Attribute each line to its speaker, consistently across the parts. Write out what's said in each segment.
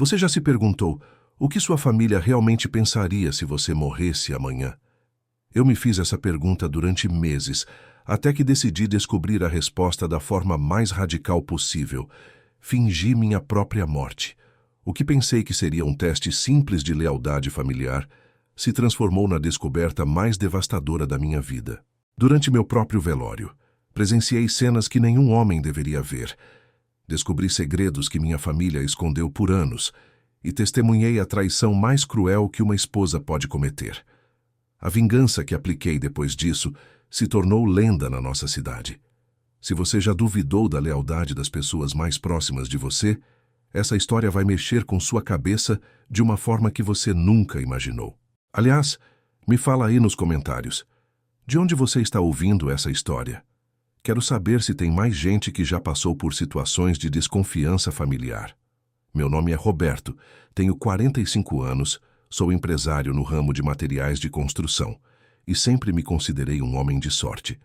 Speaker 1: Você já se perguntou o que sua família realmente pensaria se você morresse amanhã? Eu me fiz essa pergunta durante meses, até que decidi descobrir a resposta da forma mais radical possível. Fingi minha própria morte. O que pensei que seria um teste simples de lealdade familiar se transformou na descoberta mais devastadora da minha vida. Durante meu próprio velório, presenciei cenas que nenhum homem deveria ver. Descobri segredos que minha família escondeu por anos e testemunhei a traição mais cruel que uma esposa pode cometer. A vingança que apliquei depois disso se tornou lenda na nossa cidade. Se você já duvidou da lealdade das pessoas mais próximas de você, essa história vai mexer com sua cabeça de uma forma que você nunca imaginou. Aliás, me fala aí nos comentários. De onde você está ouvindo essa história? Quero saber se tem mais gente que já passou por situações de desconfiança familiar. Meu nome é Roberto, tenho 45 anos, sou empresário no ramo de materiais de construção e sempre me considerei um homem de sorte.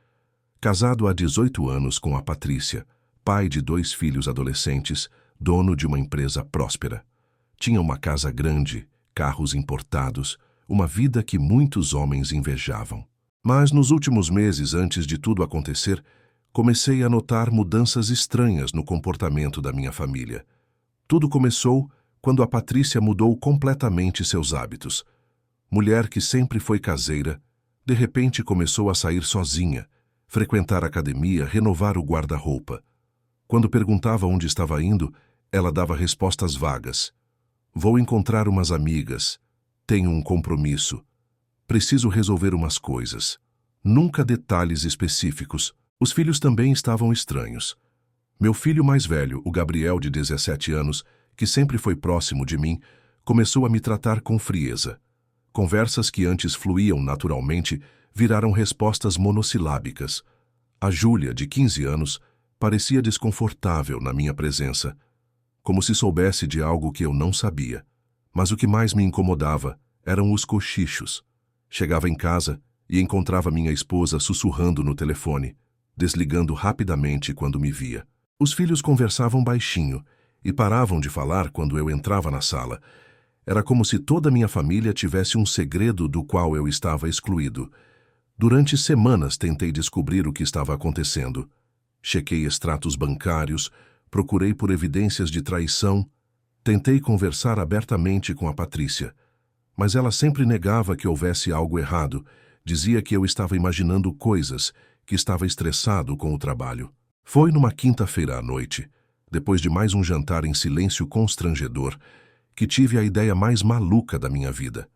Speaker 1: Casado há 18 anos com a Patrícia, pai de 2 filhos adolescentes, dono de uma empresa próspera. Tinha uma casa grande, carros importados, uma vida que muitos homens invejavam. Mas nos últimos meses, antes de tudo acontecer, comecei a notar mudanças estranhas no comportamento da minha família. Tudo começou quando a Patrícia mudou completamente seus hábitos. Mulher que sempre foi caseira, de repente começou a sair sozinha, frequentar a academia, renovar o guarda-roupa. Quando perguntava onde estava indo, ela dava respostas vagas. Vou encontrar umas amigas. Tenho um compromisso. Preciso resolver umas coisas. Nunca detalhes específicos. Os filhos também estavam estranhos. Meu filho mais velho, o Gabriel, de 17 anos, que sempre foi próximo de mim, começou a me tratar com frieza. Conversas que antes fluíam naturalmente viraram respostas monossilábicas. A Júlia, de 15 anos, parecia desconfortável na minha presença, como se soubesse de algo que eu não sabia. Mas o que mais me incomodava eram os cochichos. Chegava em casa e encontrava minha esposa sussurrando no telefone, desligando rapidamente quando me via. Os filhos conversavam baixinho e paravam de falar quando eu entrava na sala. Era como se toda minha família tivesse um segredo do qual eu estava excluído. Durante semanas tentei descobrir o que estava acontecendo. Chequei extratos bancários, procurei por evidências de traição, tentei conversar abertamente com a Patrícia, mas ela sempre negava que houvesse algo errado, dizia que eu estava imaginando coisas, que estava estressado com o trabalho. Foi numa quinta-feira à noite, depois de mais um jantar em silêncio constrangedor, que tive a ideia mais maluca da minha vida.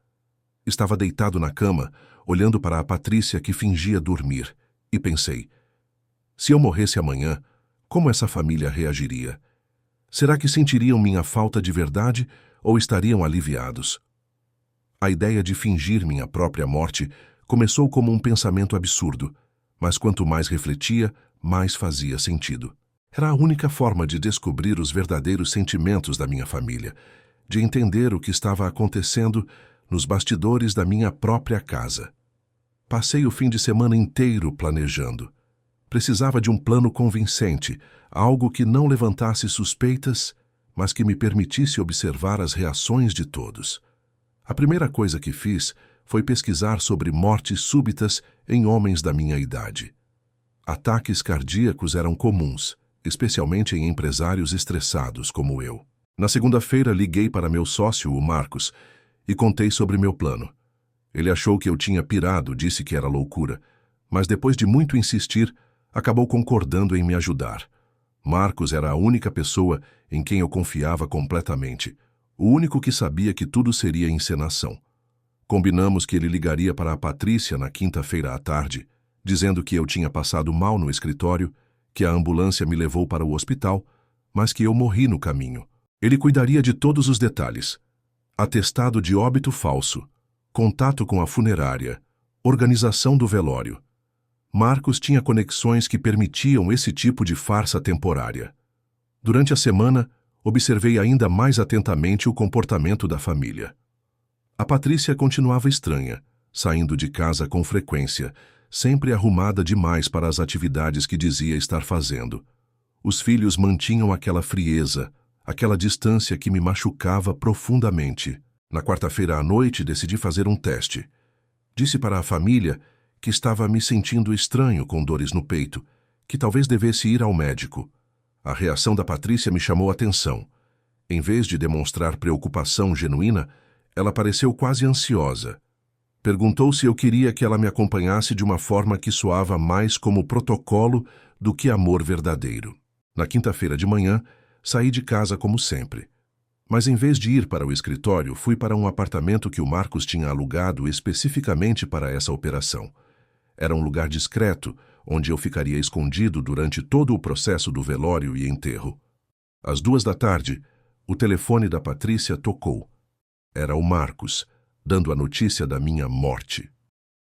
Speaker 1: Estava deitado na cama, olhando para a Patrícia que fingia dormir, e pensei, se eu morresse amanhã, como essa família reagiria? Será que sentiriam minha falta de verdade ou estariam aliviados? A ideia de fingir minha própria morte começou como um pensamento absurdo, mas quanto mais refletia, mais fazia sentido. Era a única forma de descobrir os verdadeiros sentimentos da minha família, de entender o que estava acontecendo nos bastidores da minha própria casa. Passei o fim de semana inteiro planejando. Precisava de um plano convincente, algo que não levantasse suspeitas, mas que me permitisse observar as reações de todos. A primeira coisa que fiz foi pesquisar sobre mortes súbitas em homens da minha idade. Ataques cardíacos eram comuns, especialmente em empresários estressados como eu. Na segunda-feira, liguei para meu sócio, o Marcos, e contei sobre meu plano. Ele achou que eu tinha pirado, disse que era loucura, mas depois de muito insistir, acabou concordando em me ajudar. Marcos era a única pessoa em quem eu confiava completamente, o único que sabia que tudo seria encenação. Combinamos que ele ligaria para a Patrícia na quinta-feira à tarde, dizendo que eu tinha passado mal no escritório, que a ambulância me levou para o hospital, mas que eu morri no caminho. Ele cuidaria de todos os detalhes. Atestado de óbito falso, contato com a funerária, organização do velório. Marcos tinha conexões que permitiam esse tipo de farsa temporária. Durante a semana, observei ainda mais atentamente o comportamento da família. A Patrícia continuava estranha, saindo de casa com frequência, sempre arrumada demais para as atividades que dizia estar fazendo. Os filhos mantinham aquela frieza, aquela distância que me machucava profundamente. Na quarta-feira à noite, decidi fazer um teste. Disse para a família que estava me sentindo estranho com dores no peito, que talvez devesse ir ao médico. A reação da Patrícia me chamou a atenção. Em vez de demonstrar preocupação genuína, ela pareceu quase ansiosa. Perguntou se eu queria que ela me acompanhasse de uma forma que soava mais como protocolo do que amor verdadeiro. Na quinta-feira de manhã, saí de casa como sempre. Mas em vez de ir para o escritório, fui para um apartamento que o Marcos tinha alugado especificamente para essa operação. Era um lugar discreto, onde eu ficaria escondido durante todo o processo do velório e enterro. Às 2 da tarde, o telefone da Patrícia tocou. Era o Marcos, dando a notícia da minha morte.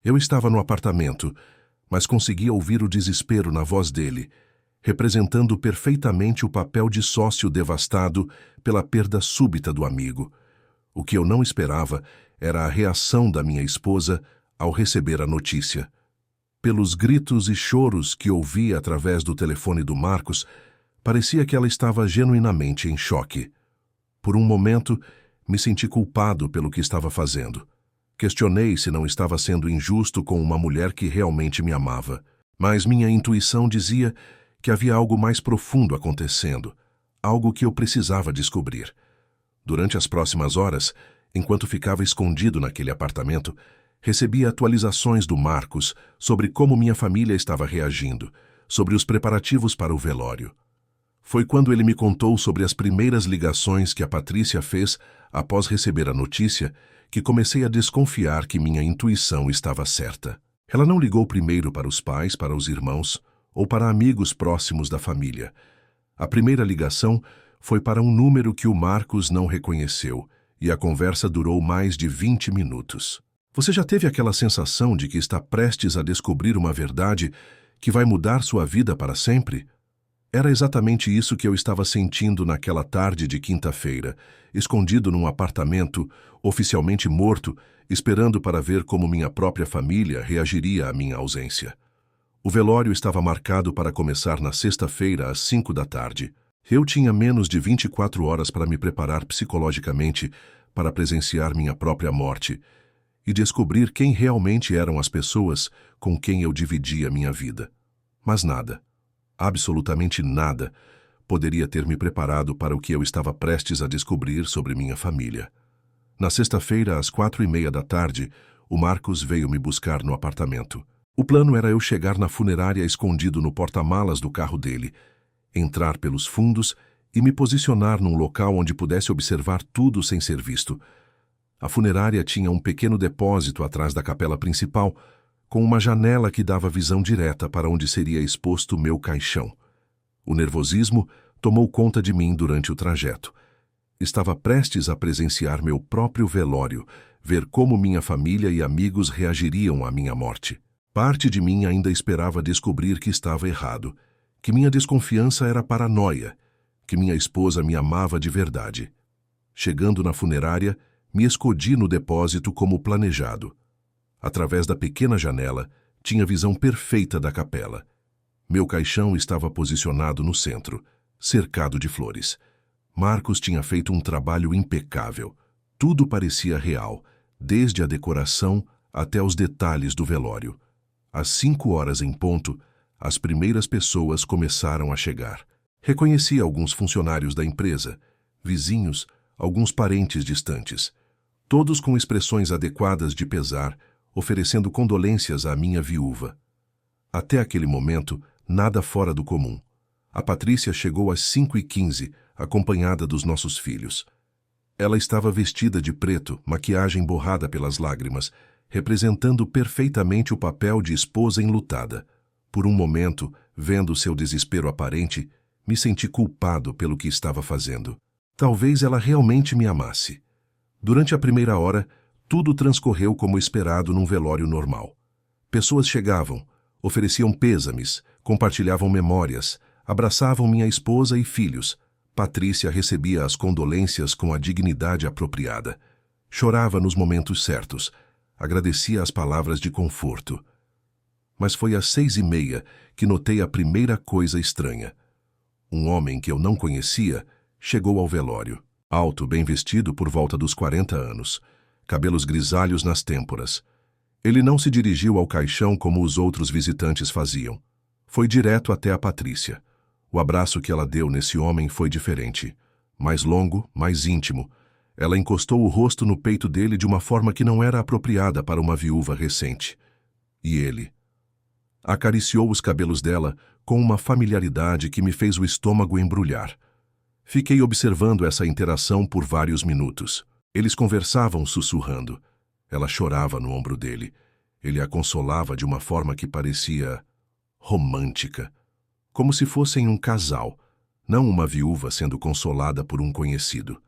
Speaker 1: Eu estava no apartamento, mas conseguia ouvir o desespero na voz dele, representando perfeitamente o papel de sócio devastado pela perda súbita do amigo. O que eu não esperava era a reação da minha esposa ao receber a notícia. Pelos gritos e choros que ouvi através do telefone do Marcos, parecia que ela estava genuinamente em choque. Por um momento, me senti culpado pelo que estava fazendo. Questionei se não estava sendo injusto com uma mulher que realmente me amava. Mas minha intuição dizia que havia algo mais profundo acontecendo, algo que eu precisava descobrir. Durante as próximas horas, enquanto ficava escondido naquele apartamento, recebia atualizações do Marcos sobre como minha família estava reagindo, sobre os preparativos para o velório. Foi quando ele me contou sobre as primeiras ligações que a Patrícia fez após receber a notícia que comecei a desconfiar que minha intuição estava certa. Ela não ligou primeiro para os pais, para os irmãos ou para amigos próximos da família. A primeira ligação foi para um número que o Marcos não reconheceu e a conversa durou mais de 20 minutos. Você já teve aquela sensação de que está prestes a descobrir uma verdade que vai mudar sua vida para sempre? Era exatamente isso que eu estava sentindo naquela tarde de quinta-feira, escondido num apartamento, oficialmente morto, esperando para ver como minha própria família reagiria à minha ausência. O velório estava marcado para começar na sexta-feira às 5 da tarde. Eu tinha menos de 24 horas para me preparar psicologicamente para presenciar minha própria morte e descobrir quem realmente eram as pessoas com quem eu dividia minha vida. Mas nada. Absolutamente nada poderia ter me preparado para o que eu estava prestes a descobrir sobre minha família. Na sexta-feira, às 4:30 da tarde, o Marcos veio me buscar no apartamento. O plano era eu chegar na funerária escondido no porta-malas do carro dele, entrar pelos fundos e me posicionar num local onde pudesse observar tudo sem ser visto. A funerária tinha um pequeno depósito atrás da capela principal, com uma janela que dava visão direta para onde seria exposto meu caixão. O nervosismo tomou conta de mim durante o trajeto. Estava prestes a presenciar meu próprio velório, ver como minha família e amigos reagiriam à minha morte. Parte de mim ainda esperava descobrir que estava errado, que minha desconfiança era paranoia, que minha esposa me amava de verdade. Chegando na funerária, me escondi no depósito como planejado. Através da pequena janela, tinha visão perfeita da capela. Meu caixão estava posicionado no centro, cercado de flores. Marcos tinha feito um trabalho impecável. Tudo parecia real, desde a decoração até os detalhes do velório. Às 5 horas em ponto, as primeiras pessoas começaram a chegar. Reconheci alguns funcionários da empresa, vizinhos, alguns parentes distantes, todos com expressões adequadas de pesar, oferecendo condolências à minha viúva. Até aquele momento, nada fora do comum. A Patrícia chegou às 5:15, acompanhada dos nossos filhos. Ela estava vestida de preto, maquiagem borrada pelas lágrimas, representando perfeitamente o papel de esposa enlutada. Por um momento, vendo seu desespero aparente, me senti culpado pelo que estava fazendo. Talvez ela realmente me amasse. Durante a primeira hora, tudo transcorreu como esperado num velório normal. Pessoas chegavam, ofereciam pêsames, compartilhavam memórias, abraçavam minha esposa e filhos. Patrícia recebia as condolências com a dignidade apropriada. Chorava nos momentos certos, agradecia as palavras de conforto. Mas foi às 6:30 que notei a primeira coisa estranha. Um homem que eu não conhecia, chegou ao velório. Alto, bem vestido, por volta dos 40 anos. Cabelos grisalhos nas têmporas. Ele não se dirigiu ao caixão como os outros visitantes faziam. Foi direto até a Patrícia. O abraço que ela deu nesse homem foi diferente. Mais longo, mais íntimo. Ela encostou o rosto no peito dele de uma forma que não era apropriada para uma viúva recente. E ele acariciou os cabelos dela com uma familiaridade que me fez o estômago embrulhar. Fiquei observando essa interação por vários minutos. Eles conversavam sussurrando. Ela chorava no ombro dele. Ele a consolava de uma forma que parecia romântica. Como se fossem um casal, não uma viúva sendo consolada por um conhecido.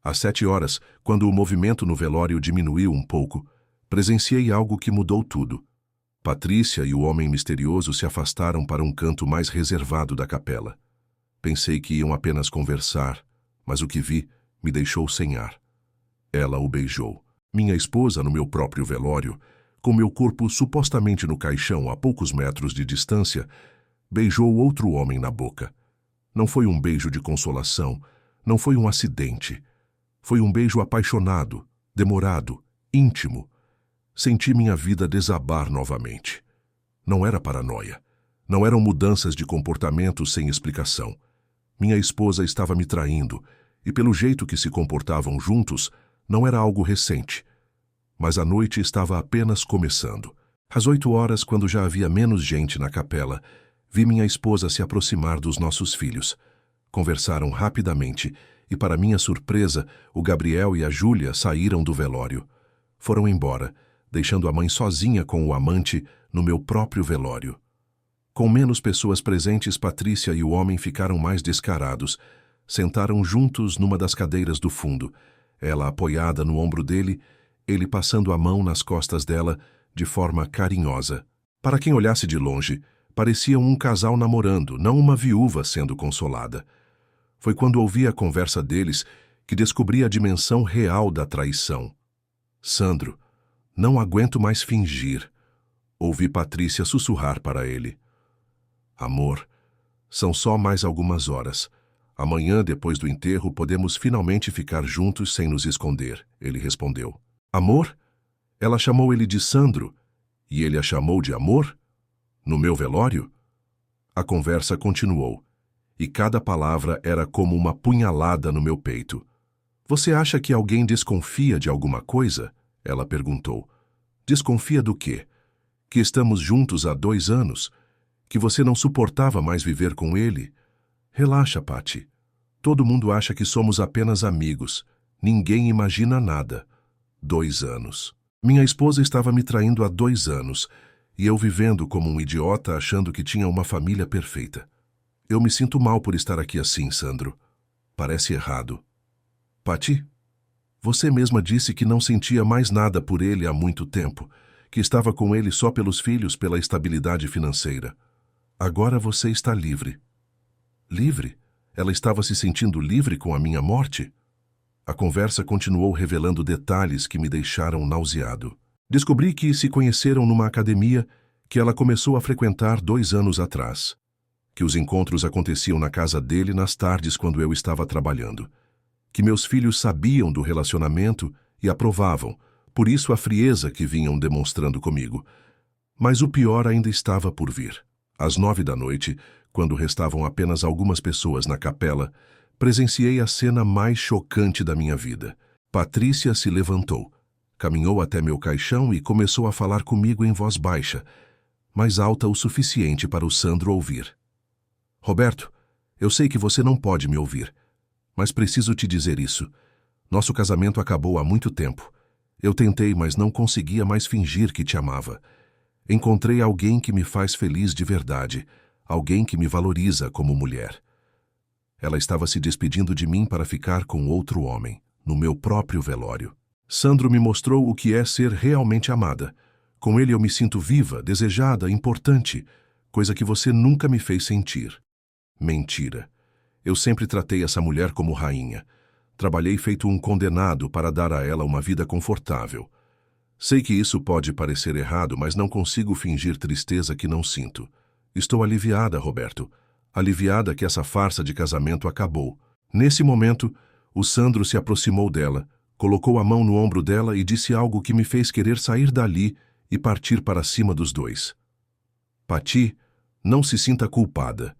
Speaker 1: Às 7 horas, quando o movimento no velório diminuiu um pouco, presenciei algo que mudou tudo. Patrícia e o homem misterioso se afastaram para um canto mais reservado da capela. Pensei que iam apenas conversar, mas o que vi me deixou sem ar. Ela o beijou. Minha esposa, no meu próprio velório, com meu corpo supostamente no caixão a poucos metros de distância, beijou outro homem na boca. Não foi um beijo de consolação, não foi um acidente. Foi um beijo apaixonado, demorado, íntimo. Senti minha vida desabar novamente. Não era paranoia. Não eram mudanças de comportamento sem explicação. Minha esposa estava me traindo, e pelo jeito que se comportavam juntos, não era algo recente. Mas a noite estava apenas começando. Às 8 horas, quando já havia menos gente na capela, vi minha esposa se aproximar dos nossos filhos. Conversaram rapidamente, e para minha surpresa, o Gabriel e a Júlia saíram do velório. Foram embora, deixando a mãe sozinha com o amante no meu próprio velório. Com menos pessoas presentes, Patrícia e o homem ficaram mais descarados. Sentaram juntos numa das cadeiras do fundo, ela apoiada no ombro dele, ele passando a mão nas costas dela de forma carinhosa. Para quem olhasse de longe, pareciam um casal namorando, não uma viúva sendo consolada. Foi quando ouvi a conversa deles que descobri a dimensão real da traição. Sandro, não aguento mais fingir. Ouvi Patrícia sussurrar para ele. Amor, são só mais algumas horas. Amanhã, depois do enterro, podemos finalmente ficar juntos sem nos esconder, ele respondeu. Amor? Ela chamou ele de Sandro, e ele a chamou de amor? No meu velório? A conversa continuou, e cada palavra era como uma punhalada no meu peito. Você acha que alguém desconfia de alguma coisa? Ela perguntou. Desconfia do quê? Que estamos juntos há 2 anos? Que você não suportava mais viver com ele? Relaxa, Patty. Todo mundo acha que somos apenas amigos. Ninguém imagina nada. 2 anos. Minha esposa estava me traindo há 2 anos, e eu vivendo como um idiota achando que tinha uma família perfeita. Eu me sinto mal por estar aqui assim, Sandro. Parece errado. Patty, você mesma disse que não sentia mais nada por ele há muito tempo, que estava com ele só pelos filhos, pela estabilidade financeira. Agora você está livre. Livre? Ela estava se sentindo livre com a minha morte? A conversa continuou revelando detalhes que me deixaram nauseado. Descobri que se conheceram numa academia que ela começou a frequentar 2 anos atrás. Que os encontros aconteciam na casa dele nas tardes quando eu estava trabalhando. Que meus filhos sabiam do relacionamento e aprovavam, por isso a frieza que vinham demonstrando comigo. Mas o pior ainda estava por vir. Às 9 da noite, quando restavam apenas algumas pessoas na capela, presenciei a cena mais chocante da minha vida. Patrícia se levantou, caminhou até meu caixão e começou a falar comigo em voz baixa, mais alta o suficiente para o Sandro ouvir. Roberto, eu sei que você não pode me ouvir, mas preciso te dizer isso. Nosso casamento acabou há muito tempo. Eu tentei, mas não conseguia mais fingir que te amava. Encontrei alguém que me faz feliz de verdade, alguém que me valoriza como mulher. Ela estava se despedindo de mim para ficar com outro homem, no meu próprio velório. Sandro me mostrou o que é ser realmente amada. Com ele eu me sinto viva, desejada, importante, coisa que você nunca me fez sentir. Mentira. Eu sempre tratei essa mulher como rainha. Trabalhei feito um condenado para dar a ela uma vida confortável. Sei que isso pode parecer errado, mas não consigo fingir tristeza que não sinto. Estou aliviada, Roberto. Aliviada que essa farsa de casamento acabou. Nesse momento, o Sandro se aproximou dela, colocou a mão no ombro dela e disse algo que me fez querer sair dali e partir para cima dos dois. Pati, não se sinta culpada.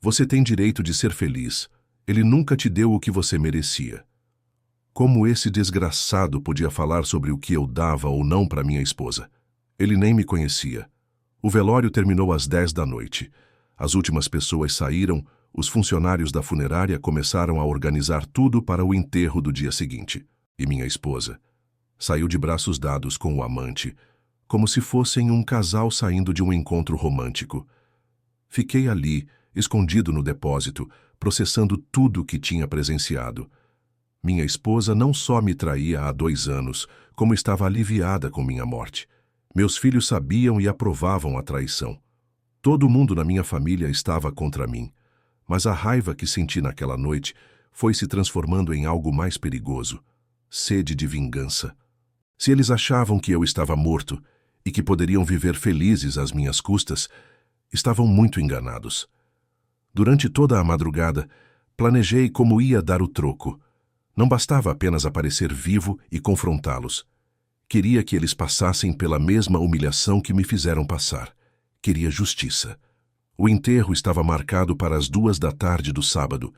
Speaker 1: Você tem direito de ser feliz. Ele nunca te deu o que você merecia. Como esse desgraçado podia falar sobre o que eu dava ou não para minha esposa? Ele nem me conhecia. O velório terminou às 10 da noite. As últimas pessoas saíram, os funcionários da funerária começaram a organizar tudo para o enterro do dia seguinte. E minha esposa saiu de braços dados com o amante, como se fossem um casal saindo de um encontro romântico. Fiquei ali, escondido no depósito, processando tudo o que tinha presenciado. Minha esposa não só me traía há 2 anos, como estava aliviada com minha morte. Meus filhos sabiam e aprovavam a traição. Todo mundo na minha família estava contra mim, mas a raiva que senti naquela noite foi se transformando em algo mais perigoso: sede de vingança. Se eles achavam que eu estava morto e que poderiam viver felizes às minhas custas, estavam muito enganados. Durante toda a madrugada, planejei como ia dar o troco. Não bastava apenas aparecer vivo e confrontá-los. Queria que eles passassem pela mesma humilhação que me fizeram passar. Queria justiça. O enterro estava marcado para as 2 da tarde do sábado.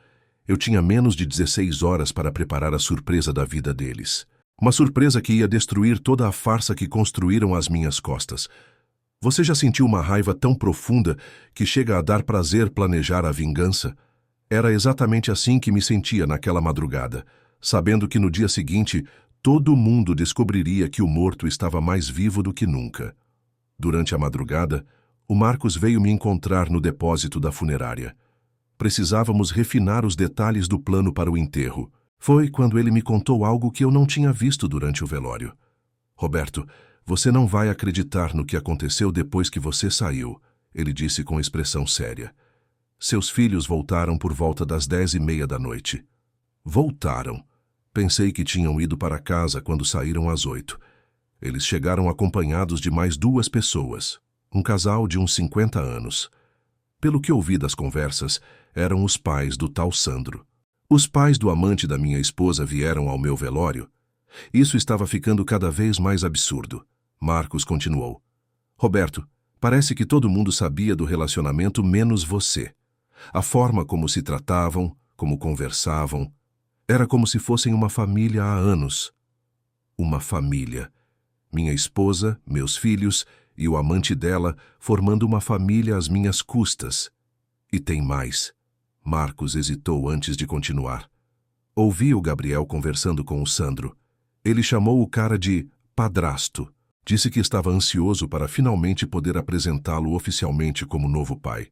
Speaker 1: Eu tinha menos de 16 horas para preparar a surpresa da vida deles. Uma surpresa que ia destruir toda a farsa que construíram às minhas costas. Você já sentiu uma raiva tão profunda que chega a dar prazer planejar a vingança? Era exatamente assim que me sentia naquela madrugada, sabendo que no dia seguinte todo mundo descobriria que o morto estava mais vivo do que nunca. Durante a madrugada, o Marcos veio me encontrar no depósito da funerária. Precisávamos refinar os detalhes do plano para o enterro. Foi quando ele me contou algo que eu não tinha visto durante o velório. Roberto, você não vai acreditar no que aconteceu depois que você saiu, ele disse com expressão séria. Seus filhos voltaram por volta das 10h30 da noite. Voltaram. Pensei que tinham ido para casa quando saíram às 8. Eles chegaram acompanhados de mais 2 pessoas, um casal de uns 50 anos. Pelo que ouvi das conversas, eram os pais do tal Sandro. Os pais do amante da minha esposa vieram ao meu velório. Isso estava ficando cada vez mais absurdo. Marcos continuou. Roberto, parece que todo mundo sabia do relacionamento menos você. A forma como se tratavam, como conversavam, era como se fossem uma família há anos. Uma família. Minha esposa, meus filhos e o amante dela formando uma família às minhas custas. E tem mais. Marcos hesitou antes de continuar. Ouvi o Gabriel conversando com o Sandro. Ele chamou o cara de padrasto. Disse que estava ansioso para finalmente poder apresentá-lo oficialmente como novo pai.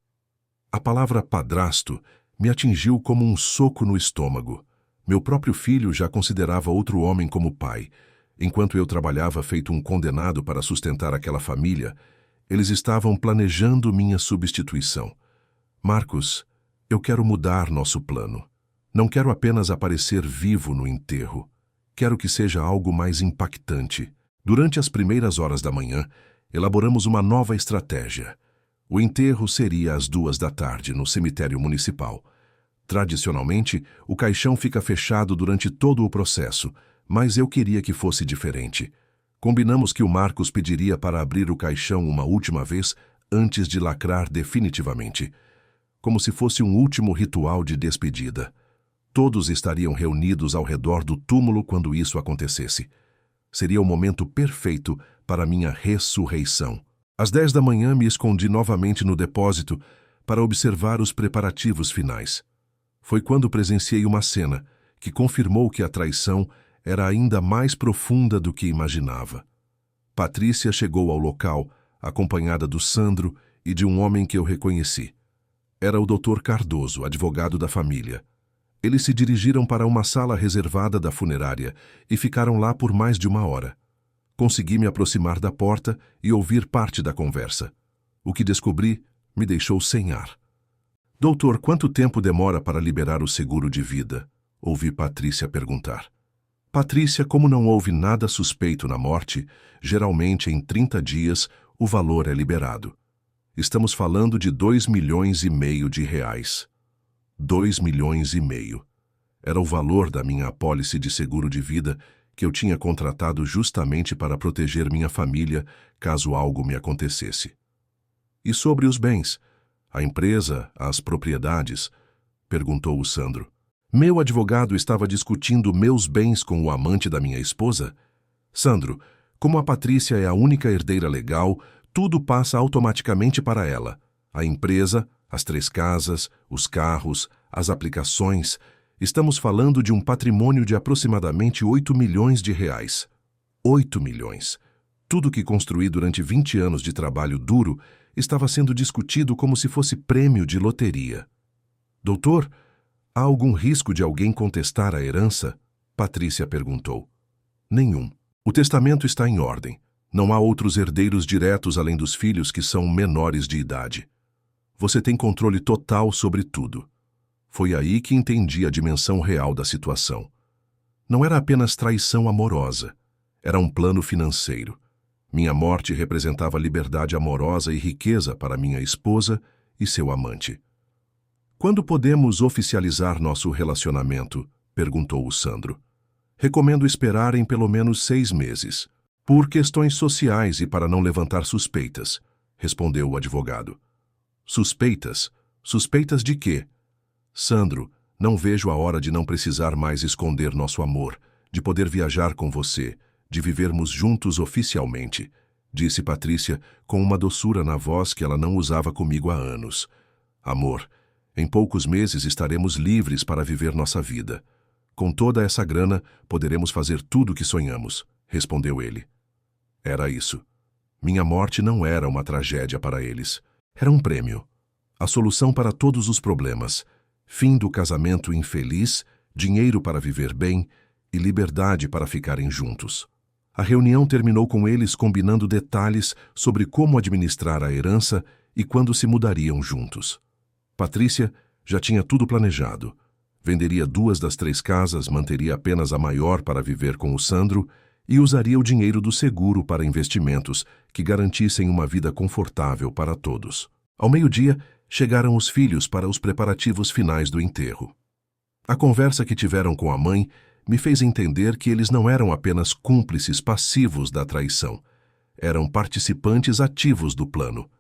Speaker 1: A palavra padrasto me atingiu como um soco no estômago. Meu próprio filho já considerava outro homem como pai. Enquanto eu trabalhava feito um condenado para sustentar aquela família, eles estavam planejando minha substituição. Marcos, eu quero mudar nosso plano. Não quero apenas aparecer vivo no enterro. Quero que seja algo mais impactante. Durante as primeiras horas da manhã, elaboramos uma nova estratégia. O enterro seria às 2 da tarde, no cemitério municipal. Tradicionalmente, o caixão fica fechado durante todo o processo, mas eu queria que fosse diferente. Combinamos que o Marcos pediria para abrir o caixão uma última vez antes de lacrar definitivamente, como se fosse um último ritual de despedida. Todos estariam reunidos ao redor do túmulo quando isso acontecesse. Seria o momento perfeito para minha ressurreição. Às 10 da manhã me escondi novamente no depósito para observar os preparativos finais. Foi quando presenciei uma cena que confirmou que a traição era ainda mais profunda do que imaginava. Patrícia chegou ao local, acompanhada do Sandro e de um homem que eu reconheci. Era o Dr. Cardoso, advogado da família. Eles se dirigiram para uma sala reservada da funerária e ficaram lá por mais de 1 hora. Consegui me aproximar da porta e ouvir parte da conversa. O que descobri me deixou sem ar. Doutor, quanto tempo demora para liberar o seguro de vida? Ouvi Patrícia perguntar. Patrícia, como não houve nada suspeito na morte, geralmente em 30 dias o valor é liberado. Estamos falando de 2,5 milhões de reais. 2,5 milhões. Era o valor da minha apólice de seguro de vida que eu tinha contratado justamente para proteger minha família caso algo me acontecesse. E sobre os bens? A empresa, as propriedades? Perguntou o Sandro. Meu advogado estava discutindo meus bens com o amante da minha esposa? Sandro, como a Patrícia é a única herdeira legal, tudo passa automaticamente para ela. A empresa, as 3 casas, os carros, as aplicações. Estamos falando de um patrimônio de aproximadamente 8 milhões de reais. 8 milhões. Tudo que construí durante 20 anos de trabalho duro estava sendo discutido como se fosse prêmio de loteria. Doutor, há algum risco de alguém contestar a herança? Patrícia perguntou. Nenhum. O testamento está em ordem. Não há outros herdeiros diretos além dos filhos que são menores de idade. Você tem controle total sobre tudo. Foi aí que entendi a dimensão real da situação. Não era apenas traição amorosa. Era um plano financeiro. Minha morte representava liberdade amorosa e riqueza para minha esposa e seu amante. Quando podemos oficializar nosso relacionamento? Perguntou o Sandro. Recomendo esperar em pelo menos 6 meses. Por questões sociais e para não levantar suspeitas, respondeu o advogado. Suspeitas? Suspeitas de quê? Sandro, não vejo a hora de não precisar mais esconder nosso amor, de poder viajar com você, de vivermos juntos oficialmente, disse Patrícia com uma doçura na voz que ela não usava comigo há anos. Amor, em poucos meses estaremos livres para viver nossa vida. Com toda essa grana, poderemos fazer tudo o que sonhamos, respondeu ele. Era isso. Minha morte não era uma tragédia para eles. Era um prêmio. A solução para todos os problemas. Fim do casamento infeliz, dinheiro para viver bem e liberdade para ficarem juntos. A reunião terminou com eles combinando detalhes sobre como administrar a herança e quando se mudariam juntos. Patrícia já tinha tudo planejado. Venderia 2 das 3 casas, manteria apenas a maior para viver com o Sandro e usaria o dinheiro do seguro para investimentos que garantissem uma vida confortável para todos. Ao meio-dia, chegaram os filhos para os preparativos finais do enterro. A conversa que tiveram com a mãe me fez entender que eles não eram apenas cúmplices passivos da traição. Eram participantes ativos do plano.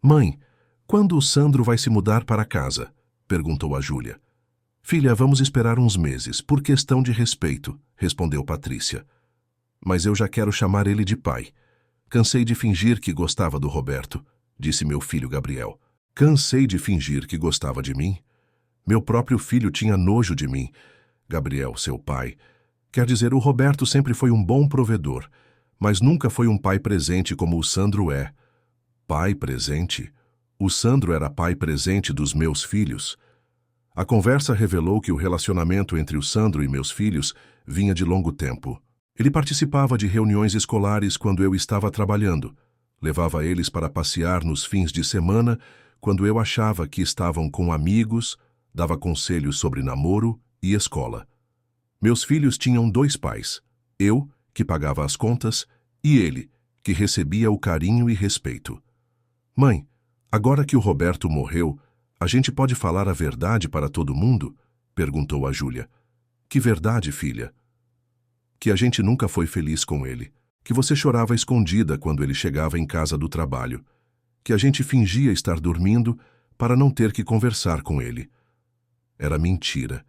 Speaker 1: Mãe, quando o Sandro vai se mudar para casa? Perguntou a Júlia. Filha, vamos esperar uns meses, por questão de respeito, respondeu Patrícia. Mas eu já quero chamar ele de pai. Cansei de fingir que gostava do Roberto, disse meu filho Gabriel. Cansei de fingir que gostava de mim? Meu próprio filho tinha nojo de mim. Gabriel, seu pai. Quer dizer, o Roberto sempre foi um bom provedor, mas nunca foi um pai presente como o Sandro é. Pai presente? O Sandro era pai presente dos meus filhos. A conversa revelou que o relacionamento entre o Sandro e meus filhos vinha de longo tempo. Ele participava de reuniões escolares quando eu estava trabalhando. Levava eles para passear nos fins de semana, quando eu achava que estavam com amigos, dava conselhos sobre namoro e escola. Meus filhos tinham 2 pais, eu, que pagava as contas, e ele, que recebia o carinho e respeito. Mãe, agora que o Roberto morreu, a gente pode falar a verdade para todo mundo? Perguntou a Júlia. Que verdade, filha? Que a gente nunca foi feliz com ele, que você chorava escondida quando ele chegava em casa do trabalho, que a gente fingia estar dormindo para não ter que conversar com ele. Era mentira.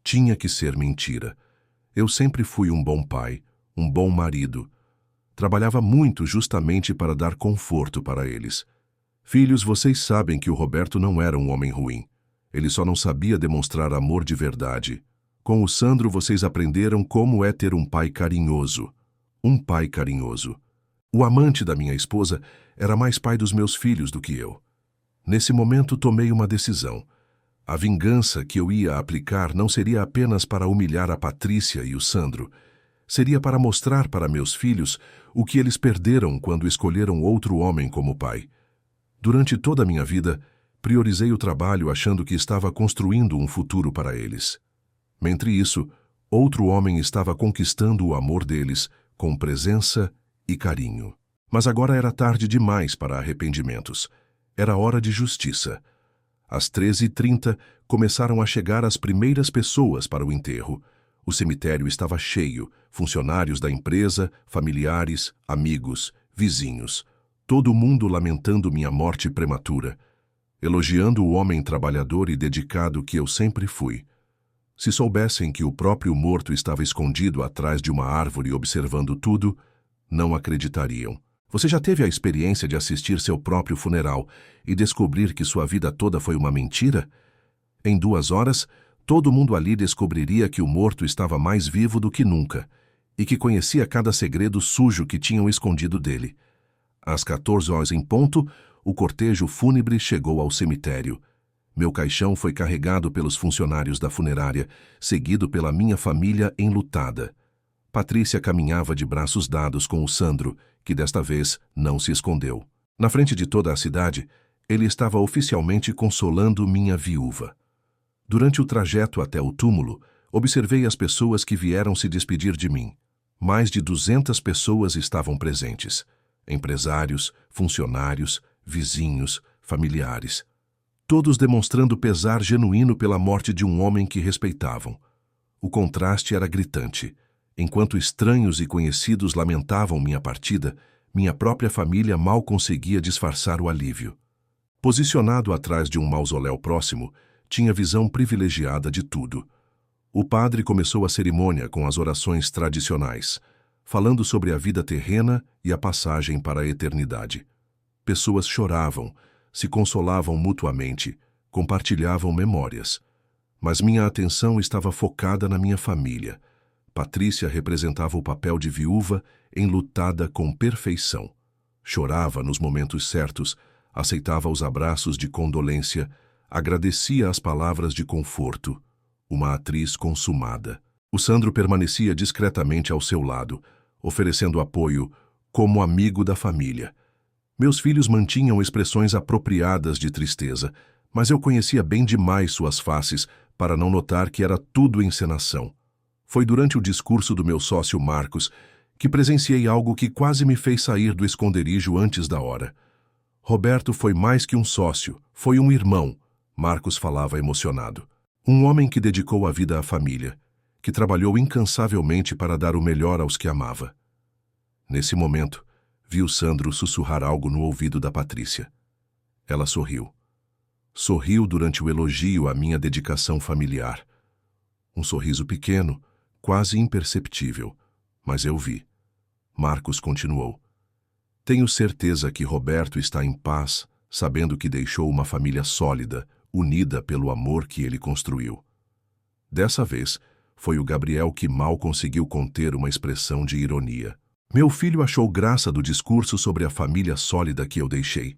Speaker 1: Tinha que ser mentira. Eu sempre fui um bom pai, um bom marido. Trabalhava muito justamente para dar conforto para eles. Filhos, vocês sabem que o Roberto não era um homem ruim. Ele só não sabia demonstrar amor de verdade. Com o Sandro, vocês aprenderam como é ter um pai carinhoso. Um pai carinhoso. O amante da minha esposa era mais pai dos meus filhos do que eu. Nesse momento, tomei uma decisão. A vingança que eu ia aplicar não seria apenas para humilhar a Patrícia e o Sandro. Seria para mostrar para meus filhos o que eles perderam quando escolheram outro homem como pai. Durante toda a minha vida, priorizei o trabalho achando que estava construindo um futuro para eles. Entre isso, outro homem estava conquistando o amor deles com presença e carinho. Mas agora era tarde demais para arrependimentos. Era hora de justiça. Às 13h30, começaram a chegar as primeiras pessoas para o enterro. O cemitério estava cheio, funcionários da empresa, familiares, amigos, vizinhos. Todo mundo lamentando minha morte prematura, elogiando o homem trabalhador e dedicado que eu sempre fui. Se soubessem que o próprio morto estava escondido atrás de uma árvore observando tudo, não acreditariam. Você já teve a experiência de assistir seu próprio funeral e descobrir que sua vida toda foi uma mentira? Em 2 horas, todo mundo ali descobriria que o morto estava mais vivo do que nunca e que conhecia cada segredo sujo que tinham escondido dele. Às 14 horas em ponto, o cortejo fúnebre chegou ao cemitério. Meu caixão foi carregado pelos funcionários da funerária, seguido pela minha família enlutada. Patrícia caminhava de braços dados com o Sandro, que desta vez não se escondeu. Na frente de toda a cidade, ele estava oficialmente consolando minha viúva. Durante o trajeto até o túmulo, observei as pessoas que vieram se despedir de mim. Mais de 200 pessoas estavam presentes. Empresários, funcionários, vizinhos, familiares. Todos demonstrando pesar genuíno pela morte de um homem que respeitavam. O contraste era gritante. Enquanto estranhos e conhecidos lamentavam minha partida, minha própria família mal conseguia disfarçar o alívio. Posicionado atrás de um mausoléu próximo, tinha visão privilegiada de tudo. O padre começou a cerimônia com as orações tradicionais, falando sobre a vida terrena e a passagem para a eternidade. Pessoas choravam, se consolavam mutuamente, compartilhavam memórias. Mas minha atenção estava focada na minha família. Patrícia representava o papel de viúva enlutada com perfeição. Chorava nos momentos certos, aceitava os abraços de condolência, agradecia as palavras de conforto. Uma atriz consumada. O Sandro permanecia discretamente ao seu lado, oferecendo apoio como amigo da família. Meus filhos mantinham expressões apropriadas de tristeza, mas eu conhecia bem demais suas faces para não notar que era tudo encenação. Foi durante o discurso do meu sócio Marcos que presenciei algo que quase me fez sair do esconderijo antes da hora. Roberto foi mais que um sócio, foi um irmão, Marcos falava emocionado. Um homem que dedicou a vida à família, que trabalhou incansavelmente para dar o melhor aos que amava. Nesse momento, vi o Sandro sussurrar algo no ouvido da Patrícia. Ela sorriu. Sorriu durante o elogio à minha dedicação familiar. Um sorriso pequeno, quase imperceptível, mas eu vi. Marcos continuou. Tenho certeza que Roberto está em paz, sabendo que deixou uma família sólida, unida pelo amor que ele construiu. Dessa vez, foi o Gabriel que mal conseguiu conter uma expressão de ironia. Meu filho achou graça do discurso sobre a família sólida que eu deixei.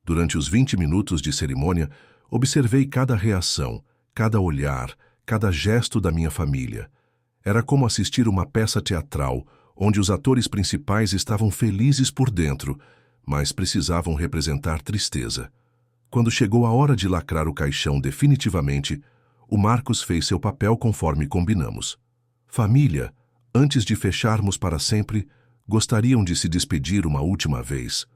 Speaker 1: Durante os 20 minutos de cerimônia, observei cada reação, cada olhar, cada gesto da minha família. Era como assistir uma peça teatral, onde os atores principais estavam felizes por dentro, mas precisavam representar tristeza. Quando chegou a hora de lacrar o caixão definitivamente, o Marcos fez seu papel conforme combinamos. Família, antes de fecharmos para sempre, gostariam de se despedir uma última vez?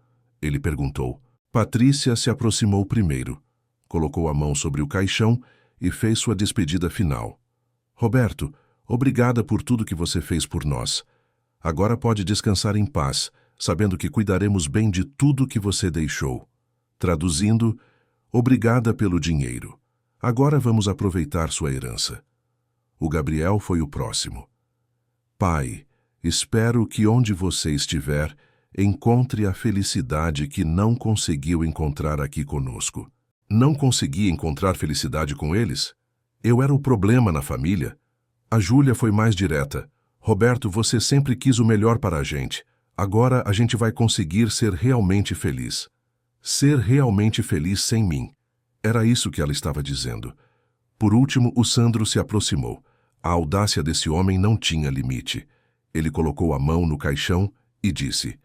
Speaker 1: Ele perguntou. Patrícia se aproximou primeiro, colocou a mão sobre o caixão e fez sua despedida final. Roberto, obrigada por tudo que você fez por nós. Agora pode descansar em paz, sabendo que cuidaremos bem de tudo que você deixou. Traduzindo, obrigada pelo dinheiro. Agora vamos aproveitar sua herança. O Gabriel foi o próximo. Pai, espero que onde você estiver, encontre a felicidade que não conseguiu encontrar aqui conosco. Não consegui encontrar felicidade com eles? Eu era o problema na família? A Júlia foi mais direta. Roberto, você sempre quis o melhor para a gente. Agora a gente vai conseguir ser realmente feliz. Ser realmente feliz sem mim. Era isso que ela estava dizendo. Por último, o Sandro se aproximou. A audácia desse homem não tinha limite. Ele colocou a mão no caixão e disse: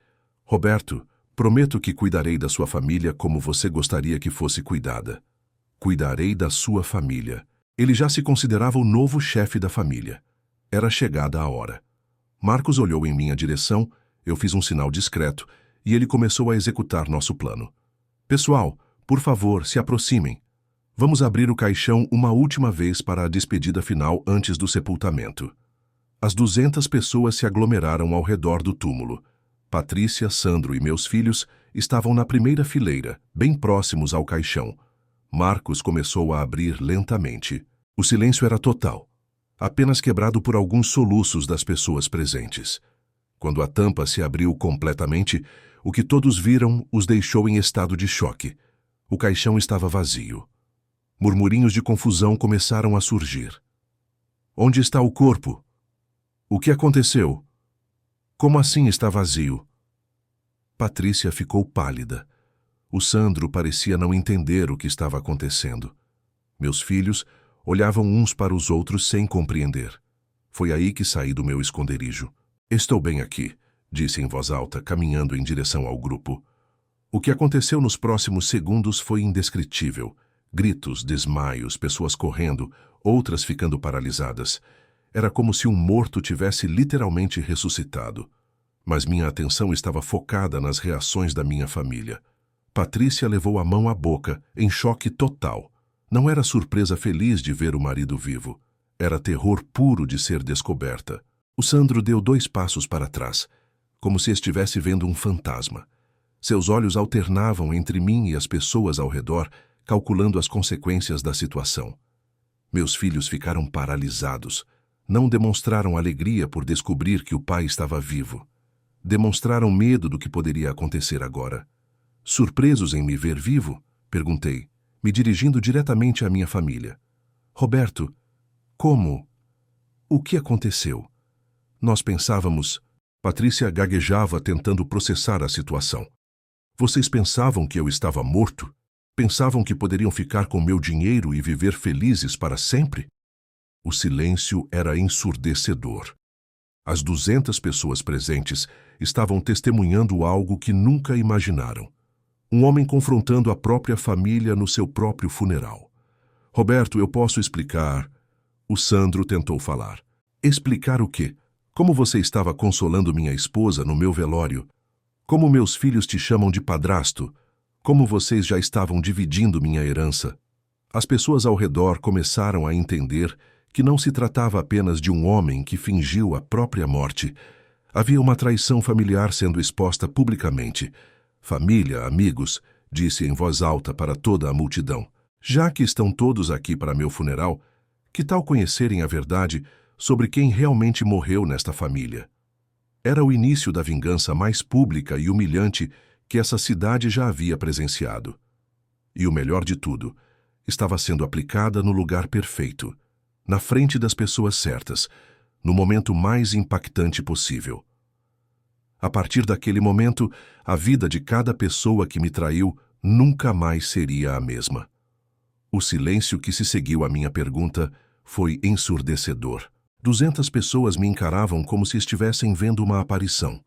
Speaker 1: Roberto, prometo que cuidarei da sua família como você gostaria que fosse cuidada. Cuidarei da sua família. Ele já se considerava o novo chefe da família. Era chegada a hora. Marcos olhou em minha direção, eu fiz um sinal discreto e ele começou a executar nosso plano. Pessoal, por favor, se aproximem. Vamos abrir o caixão uma última vez para a despedida final antes do sepultamento. As 200 pessoas se aglomeraram ao redor do túmulo. Patrícia, Sandro e meus filhos estavam na primeira fileira, bem próximos ao caixão. Marcos começou a abrir lentamente. O silêncio era total, apenas quebrado por alguns soluços das pessoas presentes. Quando a tampa se abriu completamente, o que todos viram os deixou em estado de choque. O caixão estava vazio. Murmurinhos de confusão começaram a surgir. Onde está o corpo? O que aconteceu? Como assim está vazio? Patrícia ficou pálida. O Sandro parecia não entender o que estava acontecendo. Meus filhos olhavam uns para os outros sem compreender. Foi aí que saí do meu esconderijo. Estou bem aqui, disse em voz alta, caminhando em direção ao grupo. O que aconteceu nos próximos segundos foi indescritível. Gritos, desmaios, pessoas correndo, outras ficando paralisadas. Era como se um morto tivesse literalmente ressuscitado. Mas minha atenção estava focada nas reações da minha família. Patrícia levou a mão à boca, em choque total. Não era surpresa feliz de ver o marido vivo. Era terror puro de ser descoberta. O Sandro deu 2 passos para trás, como se estivesse vendo um fantasma. Seus olhos alternavam entre mim e as pessoas ao redor, calculando as consequências da situação. Meus filhos ficaram paralisados. Não demonstraram alegria por descobrir que o pai estava vivo. Demonstraram medo do que poderia acontecer agora. Surpresos em me ver vivo, perguntei, me dirigindo diretamente à minha família. Roberto, como? O que aconteceu? Nós pensávamos... Patrícia gaguejava tentando processar a situação. Vocês pensavam que eu estava morto? Pensavam que poderiam ficar com meu dinheiro e viver felizes para sempre? O silêncio era ensurdecedor. As 200 pessoas presentes estavam testemunhando algo que nunca imaginaram. Um homem confrontando a própria família no seu próprio funeral. Roberto, eu posso explicar... O Sandro tentou falar. Explicar o quê? Como você estava consolando minha esposa no meu velório? Como meus filhos te chamam de padrasto? Como vocês já estavam dividindo minha herança? As pessoas ao redor começaram a entender que não se tratava apenas de um homem que fingiu a própria morte. Havia uma traição familiar sendo exposta publicamente. Família, amigos, disse em voz alta para toda a multidão. Já que estão todos aqui para meu funeral, que tal conhecerem a verdade sobre quem realmente morreu nesta família? Era o início da vingança mais pública e humilhante que essa cidade já havia presenciado. E o melhor de tudo, estava sendo aplicada no lugar perfeito, na frente das pessoas certas, no momento mais impactante possível. A partir daquele momento, a vida de cada pessoa que me traiu nunca mais seria a mesma. O silêncio que se seguiu à minha pergunta foi ensurdecedor. 200 pessoas me encaravam como se estivessem vendo uma aparição.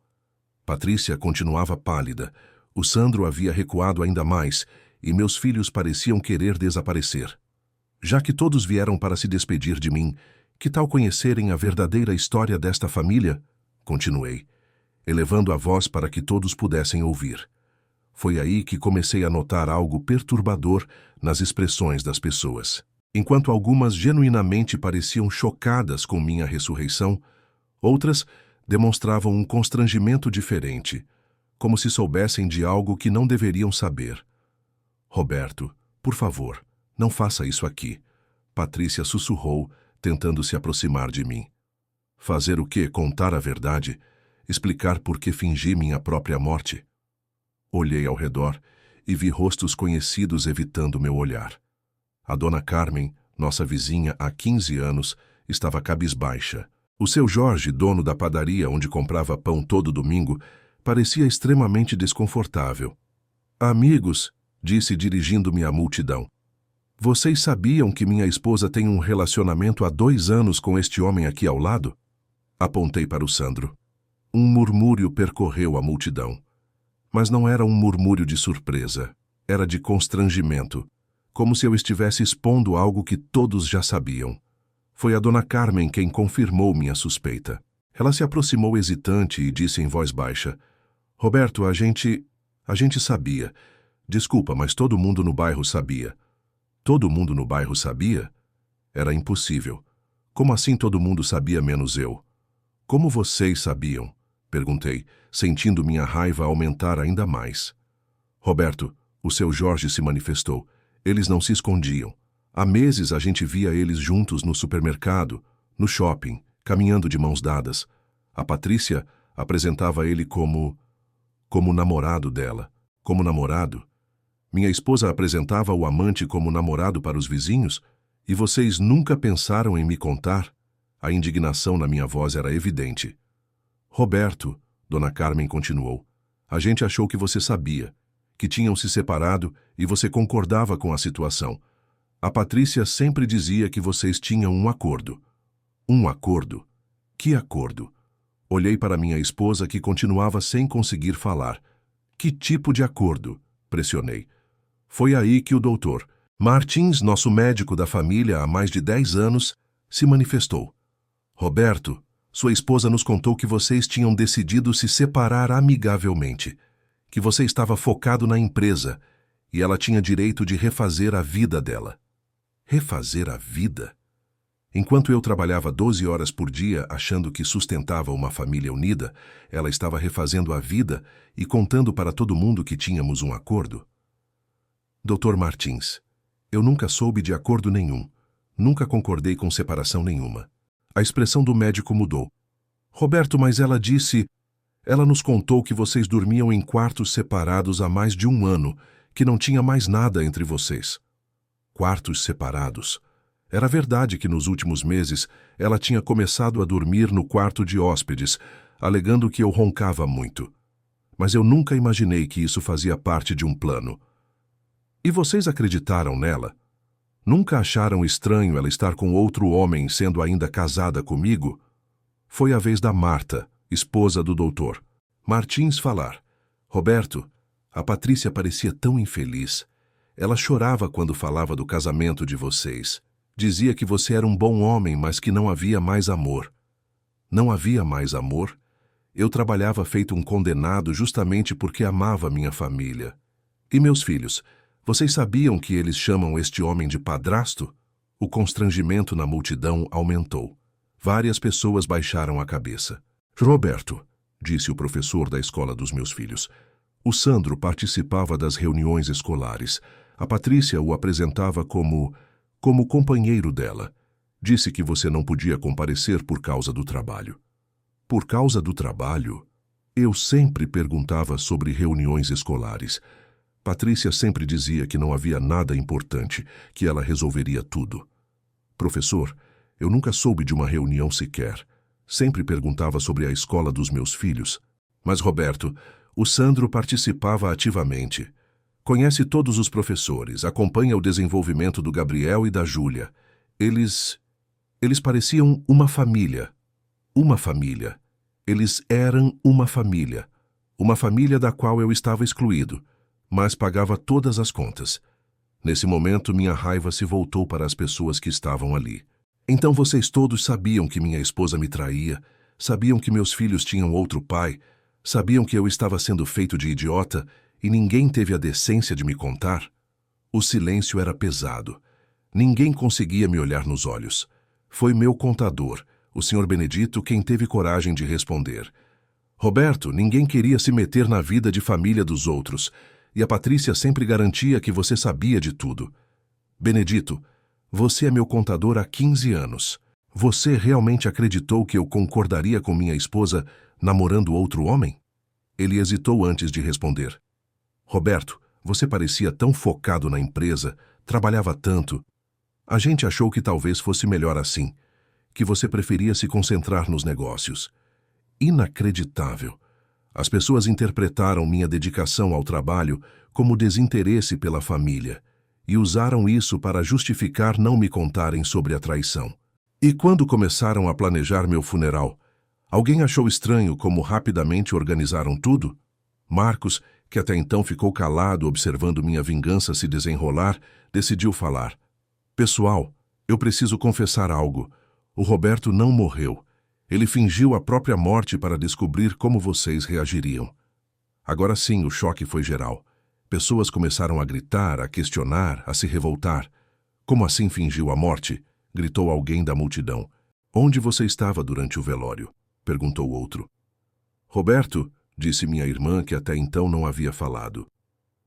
Speaker 1: Patrícia continuava pálida, o Sandro havia recuado ainda mais e meus filhos pareciam querer desaparecer. Já que todos vieram para se despedir de mim, que tal conhecerem a verdadeira história desta família? Continuei, elevando a voz para que todos pudessem ouvir. Foi aí que comecei a notar algo perturbador nas expressões das pessoas. Enquanto algumas genuinamente pareciam chocadas com minha ressurreição, outras demonstravam um constrangimento diferente, como se soubessem de algo que não deveriam saber. Roberto, por favor, não faça isso aqui, Patrícia sussurrou, tentando se aproximar de mim. Fazer o quê? Contar a verdade? Explicar por que fingi minha própria morte? Olhei ao redor e vi rostos conhecidos evitando meu olhar. A dona Carmen, nossa vizinha há 15 anos, estava cabisbaixa. O seu Jorge, dono da padaria onde comprava pão todo domingo, parecia extremamente desconfortável. Amigos, disse dirigindo-me à multidão. Vocês sabiam que minha esposa tem um relacionamento há 2 anos com este homem aqui ao lado? Apontei para o Sandro. Um murmúrio percorreu a multidão. Mas não era um murmúrio de surpresa. Era de constrangimento, como se eu estivesse expondo algo que todos já sabiam. Foi a dona Carmen quem confirmou minha suspeita. Ela se aproximou hesitante e disse em voz baixa, Roberto, a gente sabia. Desculpa, mas todo mundo no bairro sabia. Todo mundo no bairro sabia? Era impossível. Como assim todo mundo sabia menos eu? Como vocês sabiam? Perguntei, sentindo minha raiva aumentar ainda mais. Roberto, o seu Jorge se manifestou. Eles não se escondiam. Há meses a gente via eles juntos no supermercado, no shopping, caminhando de mãos dadas. A Patrícia apresentava ele como namorado dela. Como namorado? Minha esposa apresentava o amante como namorado para os vizinhos? E vocês nunca pensaram em me contar? A indignação na minha voz era evidente. Roberto, Dona Carmen continuou, a gente achou que você sabia, que tinham se separado e você concordava com a situação. A Patrícia sempre dizia que vocês tinham um acordo. Um acordo? Que acordo? Olhei para minha esposa que continuava sem conseguir falar. Que tipo de acordo? Pressionei. Foi aí que o doutor Martins, nosso médico da família há mais de 10 anos, se manifestou. Roberto, sua esposa nos contou que vocês tinham decidido se separar amigavelmente, que você estava focado na empresa e ela tinha direito de refazer a vida dela. Refazer a vida? Enquanto eu trabalhava 12 horas por dia achando que sustentava uma família unida, ela estava refazendo a vida e contando para todo mundo que tínhamos um acordo. Dr. Martins, eu nunca soube de acordo nenhum. Nunca concordei com separação nenhuma. A expressão do médico mudou. Roberto, mas ela disse... Ela nos contou que vocês dormiam em quartos separados há mais de 1 ano, que não tinha mais nada entre vocês. Quartos separados. Era verdade que nos últimos meses ela tinha começado a dormir no quarto de hóspedes, alegando que eu roncava muito. Mas eu nunca imaginei que isso fazia parte de um plano. E vocês acreditaram nela? Nunca acharam estranho ela estar com outro homem sendo ainda casada comigo? Foi a vez da Marta, esposa do doutor Martins, falar. Roberto, a Patrícia parecia tão infeliz. Ela chorava quando falava do casamento de vocês. Dizia que você era um bom homem, mas que não havia mais amor. Não havia mais amor? Eu trabalhava feito um condenado justamente porque amava minha família. E meus filhos, vocês sabiam que eles chamam este homem de padrasto? O constrangimento na multidão aumentou. Várias pessoas baixaram a cabeça. Roberto, disse o professor da escola dos meus filhos. O Sandro participava das reuniões escolares. A Patrícia o apresentava como companheiro dela. Disse que você não podia comparecer por causa do trabalho. Por causa do trabalho? Eu sempre perguntava sobre reuniões escolares. Patrícia sempre dizia que não havia nada importante, que ela resolveria tudo. Professor, eu nunca soube de uma reunião sequer. Sempre perguntava sobre a escola dos meus filhos. Mas, Roberto, o Sandro participava ativamente. Conhece todos os professores, acompanha o desenvolvimento do Gabriel e da Júlia. Eles pareciam uma família. Uma família. Eles eram uma família. Uma família da qual eu estava excluído, mas pagava todas as contas. Nesse momento, minha raiva se voltou para as pessoas que estavam ali. Então vocês todos sabiam que minha esposa me traía, sabiam que meus filhos tinham outro pai, sabiam que eu estava sendo feito de idiota e ninguém teve a decência de me contar? O silêncio era pesado. Ninguém conseguia me olhar nos olhos. Foi meu contador, o Sr. Benedito, quem teve coragem de responder. Roberto, ninguém queria se meter na vida de família dos outros, e a Patrícia sempre garantia que você sabia de tudo. Benedito, você é meu contador há 15 anos. Você realmente acreditou que eu concordaria com minha esposa namorando outro homem? Ele hesitou antes de responder. Roberto, você parecia tão focado na empresa, trabalhava tanto. A gente achou que talvez fosse melhor assim, que você preferia se concentrar nos negócios. Inacreditável. As pessoas interpretaram minha dedicação ao trabalho como desinteresse pela família e usaram isso para justificar não me contarem sobre a traição. E quando começaram a planejar meu funeral, alguém achou estranho como rapidamente organizaram tudo? Marcos, que até então ficou calado observando minha vingança se desenrolar, decidiu falar. Pessoal, eu preciso confessar algo. O Roberto não morreu. Ele fingiu a própria morte para descobrir como vocês reagiriam. Agora sim, o choque foi geral. Pessoas começaram a gritar, a questionar, a se revoltar. Como assim fingiu a morte? Gritou alguém da multidão. Onde você estava durante o velório? Perguntou outro. Roberto, disse minha irmã, que até então não havia falado.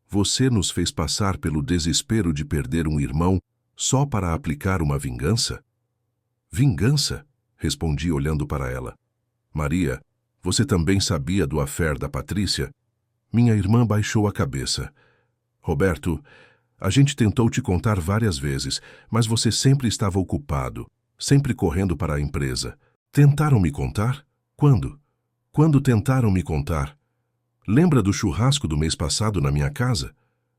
Speaker 1: Você nos fez passar pelo desespero de perder um irmão só para aplicar uma vingança? Vingança? Respondi olhando para ela. Maria, você também sabia do affair da Patrícia? Minha irmã baixou a cabeça. Roberto, a gente tentou te contar várias vezes, mas você sempre estava ocupado, sempre correndo para a empresa. Tentaram me contar? Quando? Quando tentaram me contar? Lembra do churrasco do mês passado na minha casa?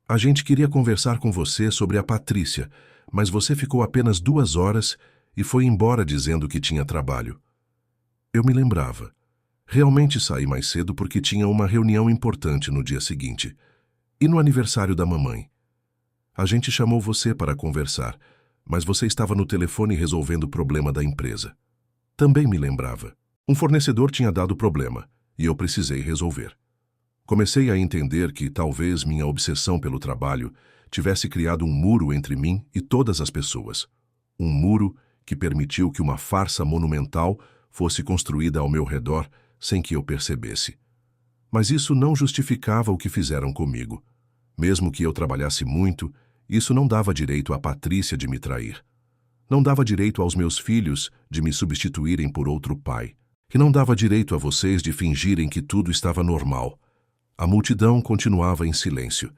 Speaker 1: A gente queria conversar com você sobre a Patrícia, mas você ficou apenas 2 horas e foi embora dizendo que tinha trabalho. Eu me lembrava. Realmente saí mais cedo porque tinha uma reunião importante no dia seguinte. E no aniversário da mamãe? A gente chamou você para conversar, mas você estava no telefone resolvendo o problema da empresa. Também me lembrava. Um fornecedor tinha dado problema, e eu precisei resolver. Comecei a entender que talvez minha obsessão pelo trabalho tivesse criado um muro entre mim e todas as pessoas. Um muro que permitiu que uma farsa monumental fosse construída ao meu redor sem que eu percebesse. Mas isso não justificava o que fizeram comigo. Mesmo que eu trabalhasse muito, isso não dava direito à Patrícia de me trair. Não dava direito aos meus filhos de me substituírem por outro pai. E não dava direito a vocês de fingirem que tudo estava normal. A multidão continuava em silêncio.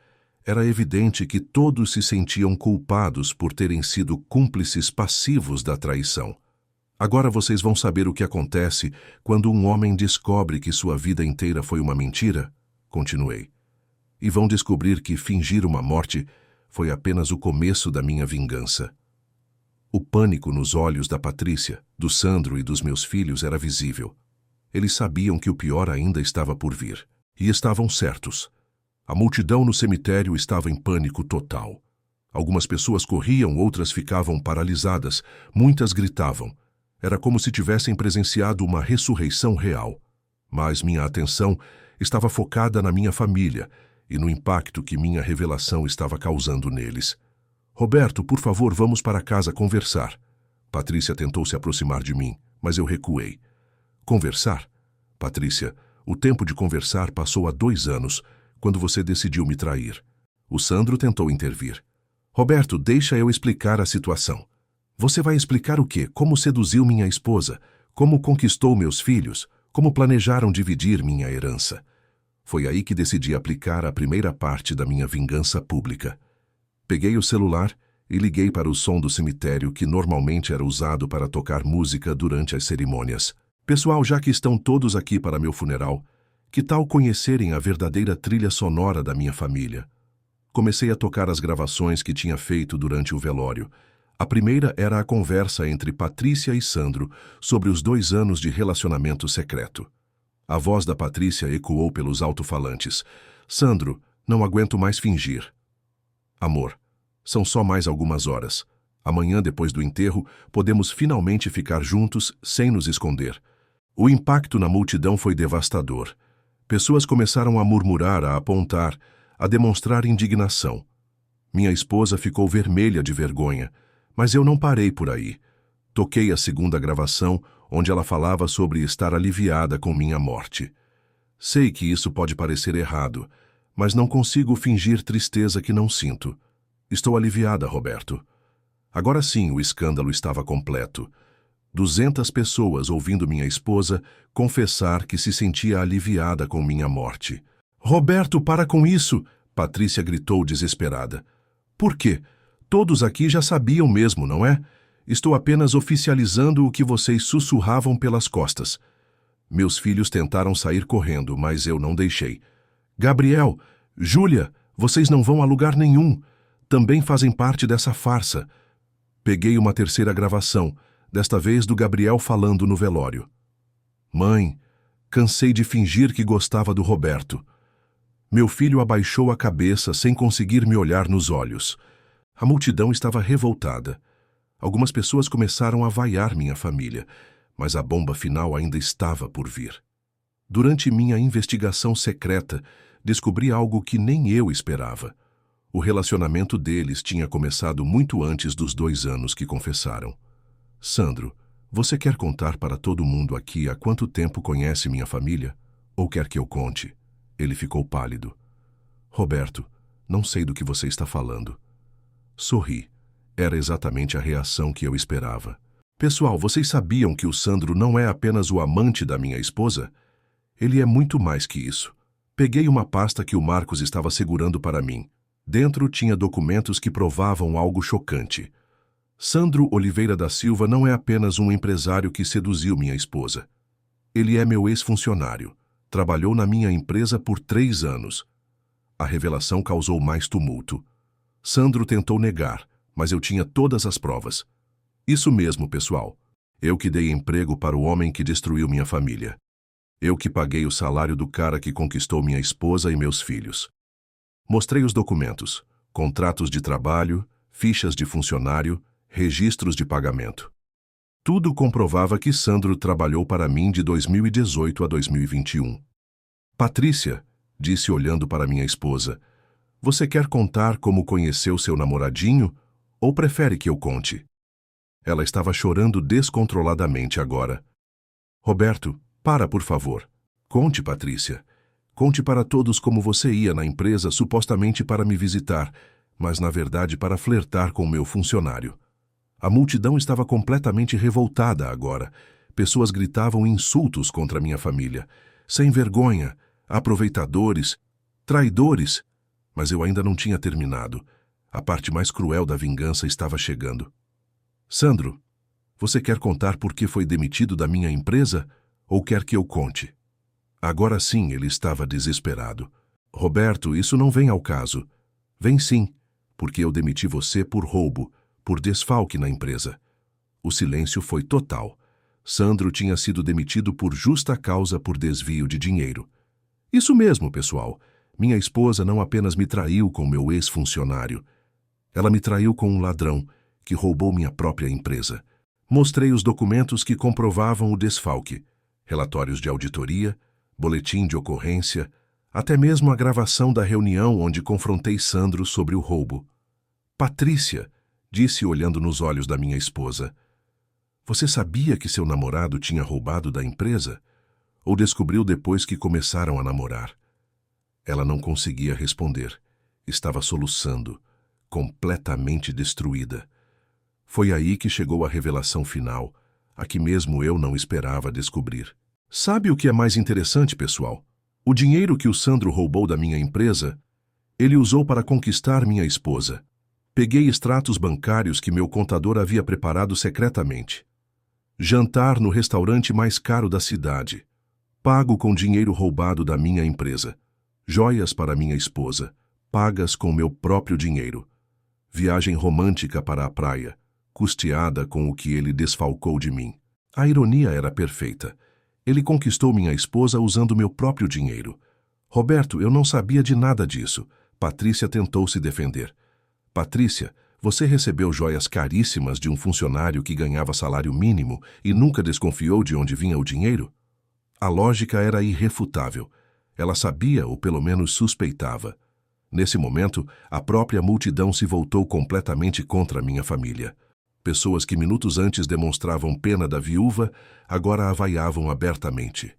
Speaker 1: Era evidente que todos se sentiam culpados por terem sido cúmplices passivos da traição. Agora vocês vão saber o que acontece quando um homem descobre que sua vida inteira foi uma mentira? Continuei. E vão descobrir que fingir uma morte foi apenas o começo da minha vingança. O pânico nos olhos da Patrícia, do Sandro e dos meus filhos era visível. Eles sabiam que o pior ainda estava por vir. E estavam certos. A multidão no cemitério estava em pânico total. Algumas pessoas corriam, outras ficavam paralisadas, muitas gritavam. Era como se tivessem presenciado uma ressurreição real. Mas minha atenção estava focada na minha família e no impacto que minha revelação estava causando neles. Roberto, por favor, vamos para casa conversar. Patrícia tentou se aproximar de mim, mas eu recuei. Conversar? Patrícia, o tempo de conversar passou há 2 anos, quando você decidiu me trair. O Sandro tentou intervir. Roberto, deixa eu explicar a situação. Você vai explicar o quê? Como seduziu minha esposa? Como conquistou meus filhos? Como planejaram dividir minha herança? Foi aí que decidi aplicar a primeira parte da minha vingança pública. Peguei o celular e liguei para o som do cemitério que normalmente era usado para tocar música durante as cerimônias. Pessoal, já que estão todos aqui para meu funeral, que tal conhecerem a verdadeira trilha sonora da minha família? Comecei a tocar as gravações que tinha feito durante o velório. A primeira era a conversa entre Patrícia e Sandro sobre os 2 anos de relacionamento secreto. A voz da Patrícia ecoou pelos alto-falantes. Sandro, não aguento mais fingir. Amor, são só mais algumas horas. Amanhã, depois do enterro, podemos finalmente ficar juntos sem nos esconder. O impacto na multidão foi devastador. Pessoas começaram a murmurar, a apontar, a demonstrar indignação. Minha esposa ficou vermelha de vergonha, mas eu não parei por aí. Toquei a segunda gravação, onde ela falava sobre estar aliviada com minha morte. Sei que isso pode parecer errado, mas não consigo fingir tristeza que não sinto. Estou aliviada, Roberto. Agora sim, o escândalo estava completo. 200 pessoas ouvindo minha esposa confessar que se sentia aliviada com minha morte. Roberto, para com isso! Patrícia gritou desesperada. Por quê? Todos aqui já sabiam mesmo, não é? Estou apenas oficializando o que vocês sussurravam pelas costas. Meus filhos tentaram sair correndo, mas eu não deixei. Gabriel, Júlia, vocês não vão a lugar nenhum. Também fazem parte dessa farsa. Peguei uma terceira gravação, desta vez do Gabriel falando no velório. Mãe, cansei de fingir que gostava do Roberto. Meu filho abaixou a cabeça sem conseguir me olhar nos olhos. A multidão estava revoltada. Algumas pessoas começaram a vaiar minha família, mas a bomba final ainda estava por vir. Durante minha investigação secreta, descobri algo que nem eu esperava. O relacionamento deles tinha começado muito antes dos 2 anos que confessaram. Sandro, você quer contar para todo mundo aqui há quanto tempo conhece minha família? Ou quer que eu conte? Ele ficou pálido. Roberto, não sei do que você está falando. Sorri. Era exatamente a reação que eu esperava. Pessoal, vocês sabiam que o Sandro não é apenas o amante da minha esposa? Ele é muito mais que isso. Peguei uma pasta que o Marcos estava segurando para mim. Dentro tinha documentos que provavam algo chocante. Sandro Oliveira da Silva não é apenas um empresário que seduziu minha esposa. Ele é meu ex-funcionário. Trabalhou na minha empresa por 3 anos. A revelação causou mais tumulto. Sandro tentou negar, mas eu tinha todas as provas. Isso mesmo, pessoal. Eu que dei emprego para o homem que destruiu minha família. Eu que paguei o salário do cara que conquistou minha esposa e meus filhos. Mostrei os documentos, contratos de trabalho, fichas de funcionário, registros de pagamento. Tudo comprovava que Sandro trabalhou para mim de 2018 a 2021. Patrícia, disse olhando para minha esposa, você quer contar como conheceu seu namoradinho ou prefere que eu conte? Ela estava chorando descontroladamente agora. Roberto, para, por favor. Conte, Patrícia. Conte para todos como você ia na empresa supostamente para me visitar, mas na verdade para flertar com meu funcionário. A multidão estava completamente revoltada agora. Pessoas gritavam insultos contra minha família. Sem vergonha, aproveitadores, traidores. Mas eu ainda não tinha terminado. A parte mais cruel da vingança estava chegando. Sandro, você quer contar por que foi demitido da minha empresa ou quer que eu conte? Agora sim ele estava desesperado. Roberto, isso não vem ao caso. Vem sim, porque eu demiti você por roubo, por desfalque na empresa. O silêncio foi total. Sandro tinha sido demitido por justa causa por desvio de dinheiro. Isso mesmo, pessoal. Minha esposa não apenas me traiu com meu ex-funcionário. Ela me traiu com um ladrão que roubou minha própria empresa. Mostrei os documentos que comprovavam o desfalque, relatórios de auditoria, boletim de ocorrência, até mesmo a gravação da reunião onde confrontei Sandro sobre o roubo. Patrícia, disse olhando nos olhos da minha esposa, você sabia que seu namorado tinha roubado da empresa? Ou descobriu depois que começaram a namorar? Ela não conseguia responder. Estava soluçando, completamente destruída. Foi aí que chegou a revelação final, a que mesmo eu não esperava descobrir. Sabe o que é mais interessante, pessoal? O dinheiro que o Sandro roubou da minha empresa, ele usou para conquistar minha esposa. Peguei extratos bancários que meu contador havia preparado secretamente. Jantar no restaurante mais caro da cidade. Pago com dinheiro roubado da minha empresa. Joias para minha esposa, pagas com meu próprio dinheiro. Viagem romântica para a praia, custeada com o que ele desfalcou de mim. A ironia era perfeita. Ele conquistou minha esposa usando meu próprio dinheiro. Roberto, eu não sabia de nada disso. Patrícia tentou se defender. Patrícia, você recebeu joias caríssimas de um funcionário que ganhava salário mínimo e nunca desconfiou de onde vinha o dinheiro? A lógica era irrefutável. Ela sabia, ou pelo menos suspeitava. Nesse momento, a própria multidão se voltou completamente contra minha família. Pessoas que minutos antes demonstravam pena da viúva, agora a vaiavam abertamente.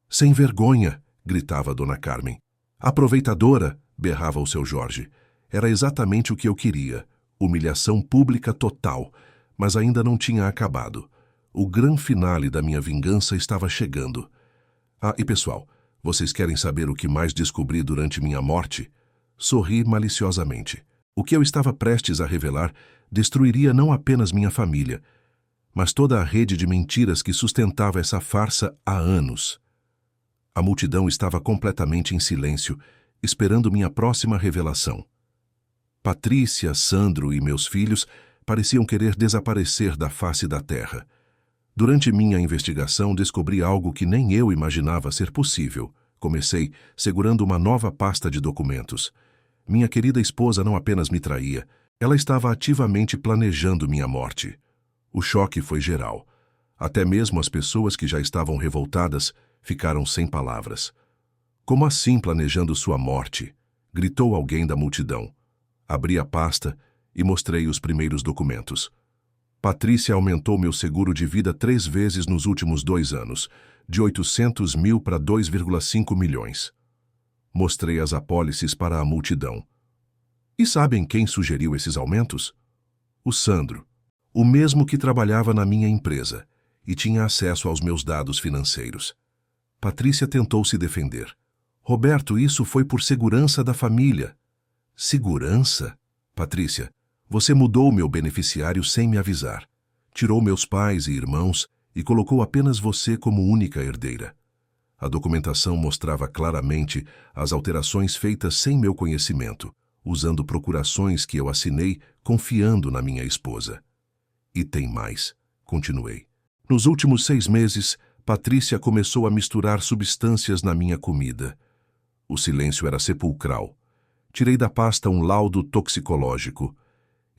Speaker 1: Sem vergonha, gritava Dona Carmen. Aproveitadora, berrava o seu Jorge. Era exatamente o que eu queria. Humilhação pública total, mas ainda não tinha acabado. O grande finale da minha vingança estava chegando. Ah, e pessoal, vocês querem saber o que mais descobri durante minha morte? Sorri maliciosamente. O que eu estava prestes a revelar destruiria não apenas minha família, mas toda a rede de mentiras que sustentava essa farsa há anos. A multidão estava completamente em silêncio, esperando minha próxima revelação. Patrícia, Sandro e meus filhos pareciam querer desaparecer da face da terra. Durante minha investigação, descobri algo que nem eu imaginava ser possível. Comecei segurando uma nova pasta de documentos. Minha querida esposa não apenas me traía, ela estava ativamente planejando minha morte. O choque foi geral. Até mesmo as pessoas que já estavam revoltadas ficaram sem palavras. Como assim planejando sua morte? Gritou alguém da multidão. Abri a pasta e mostrei os primeiros documentos. Patrícia aumentou meu seguro de vida 3 vezes nos últimos 2 anos, de 800 mil para 2,5 milhões. Mostrei as apólices para a multidão. E sabem quem sugeriu esses aumentos? O Sandro, o mesmo que trabalhava na minha empresa e tinha acesso aos meus dados financeiros. Patrícia tentou se defender. Roberto, isso foi por segurança da família. Segurança? Patrícia, você mudou meu beneficiário sem me avisar. Tirou meus pais e irmãos e colocou apenas você como única herdeira. A documentação mostrava claramente as alterações feitas sem meu conhecimento, usando procurações que eu assinei confiando na minha esposa. E tem mais, continuei. Nos últimos 6 meses, Patrícia começou a misturar substâncias na minha comida. O silêncio era sepulcral. Tirei da pasta um laudo toxicológico.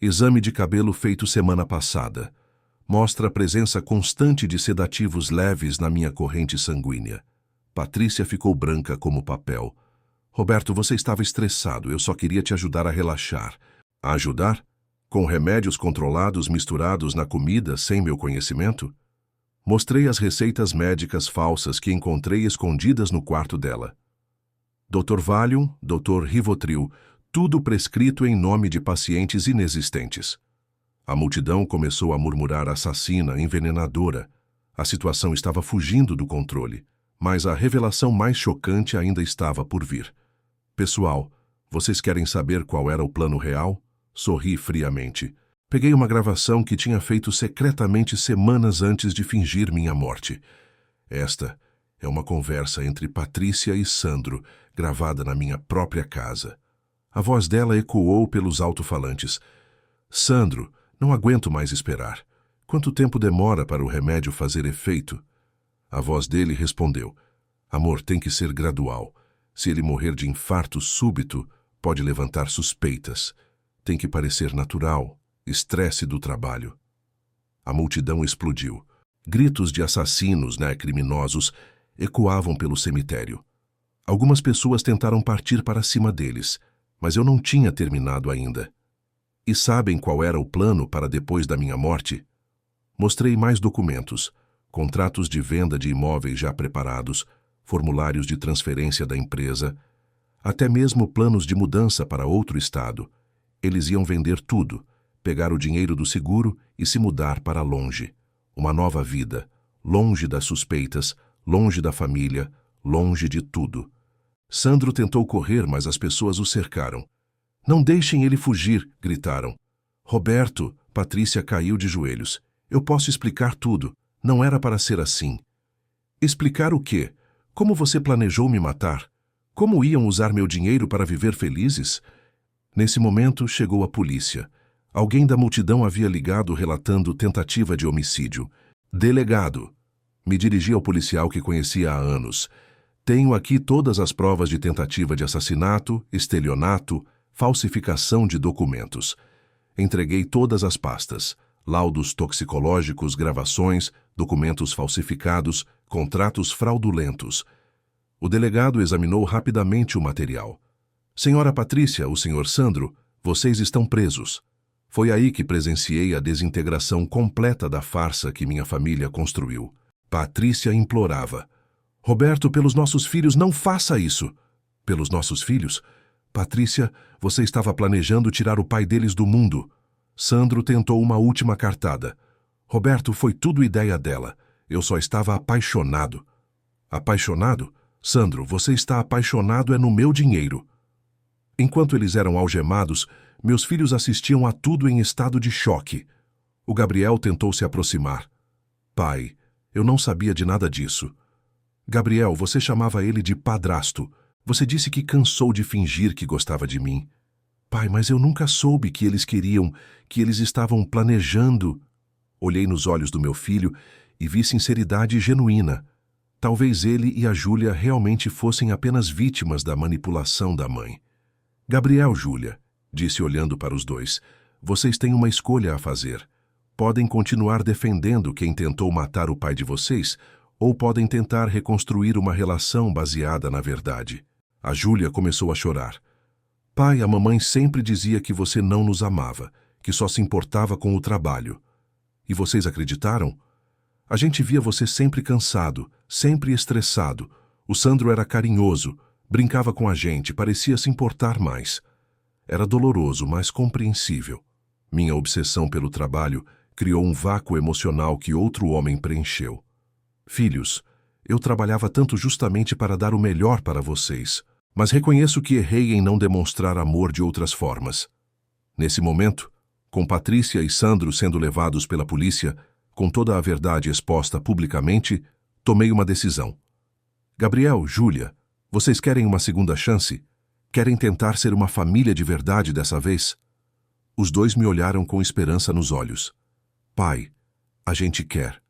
Speaker 1: Exame de cabelo feito semana passada. Mostra a presença constante de sedativos leves na minha corrente sanguínea. Patrícia ficou branca como papel. Roberto, você estava estressado, eu só queria te ajudar a relaxar. A ajudar? Com remédios controlados misturados na comida sem meu conhecimento? Mostrei as receitas médicas falsas que encontrei escondidas no quarto dela. Dr. Valium, Dr. Rivotril, tudo prescrito em nome de pacientes inexistentes. A multidão começou a murmurar assassina, envenenadora. A situação estava fugindo do controle, mas a revelação mais chocante ainda estava por vir. Pessoal, vocês querem saber qual era o plano real? Sorri friamente. Peguei uma gravação que tinha feito secretamente semanas antes de fingir minha morte. Esta é uma conversa entre Patrícia e Sandro, gravada na minha própria casa. A voz dela ecoou pelos alto-falantes. Sandro, não aguento mais esperar. Quanto tempo demora para o remédio fazer efeito? A voz dele respondeu. Amor, tem que ser gradual. Se ele morrer de infarto súbito, pode levantar suspeitas. Tem que parecer natural. Estresse do trabalho. A multidão explodiu. Gritos de assassinos, criminosos, ecoavam pelo cemitério. Algumas pessoas tentaram partir para cima deles, mas eu não tinha terminado ainda. E sabem qual era o plano para depois da minha morte? Mostrei mais documentos, contratos de venda de imóveis já preparados, formulários de transferência da empresa, até mesmo planos de mudança para outro estado. Eles iam vender tudo, pegar o dinheiro do seguro e se mudar para longe. Uma nova vida, longe das suspeitas, longe da família, longe de tudo. Sandro tentou correr, mas as pessoas o cercaram. Não deixem ele fugir, gritaram. Roberto, Patrícia caiu de joelhos. Eu posso explicar tudo. Não era para ser assim. Explicar o quê? Como você planejou me matar? Como iam usar meu dinheiro para viver felizes? Nesse momento, chegou a polícia. Alguém da multidão havia ligado relatando tentativa de homicídio. Delegado. Me dirigi ao policial que conhecia há anos. Tenho aqui todas as provas de tentativa de assassinato, estelionato, falsificação de documentos. Entreguei todas as pastas, laudos toxicológicos, gravações, documentos falsificados, contratos fraudulentos. O delegado examinou rapidamente o material. Senhora Patrícia, o senhor Sandro, vocês estão presos. Foi aí que presenciei a desintegração completa da farsa que minha família construiu. Patrícia implorava. Roberto, pelos nossos filhos, não faça isso. Pelos nossos filhos? Patrícia, você estava planejando tirar o pai deles do mundo. Sandro tentou uma última cartada. Roberto, foi tudo ideia dela. Eu só estava apaixonado. Apaixonado? Sandro, você está apaixonado é no meu dinheiro. Enquanto eles eram algemados, meus filhos assistiam a tudo em estado de choque. O Gabriel tentou se aproximar. Pai, eu não sabia de nada disso. Gabriel, você chamava ele de padrasto. Você disse que cansou de fingir que gostava de mim. Pai, mas eu nunca soube que eles queriam, que eles estavam planejando. Olhei nos olhos do meu filho e vi sinceridade genuína. Talvez ele e a Júlia realmente fossem apenas vítimas da manipulação da mãe. Gabriel, Júlia, disse olhando para os dois, vocês têm uma escolha a fazer. Podem continuar defendendo quem tentou matar o pai de vocês, ou podem tentar reconstruir uma relação baseada na verdade. A Júlia começou a chorar. Pai, a mamãe sempre dizia que você não nos amava, que só se importava com o trabalho. E vocês acreditaram? A gente via você sempre cansado, sempre estressado. O Sandro era carinhoso, brincava com a gente, parecia se importar mais. Era doloroso, mas compreensível. Minha obsessão pelo trabalho criou um vácuo emocional que outro homem preencheu. Filhos, eu trabalhava tanto justamente para dar o melhor para vocês, mas reconheço que errei em não demonstrar amor de outras formas. Nesse momento, com Patrícia e Sandro sendo levados pela polícia, com toda a verdade exposta publicamente, tomei uma decisão. Gabriel, Júlia, vocês querem uma segunda chance? Querem tentar ser uma família de verdade dessa vez? Os dois me olharam com esperança nos olhos. Pai, a gente quer.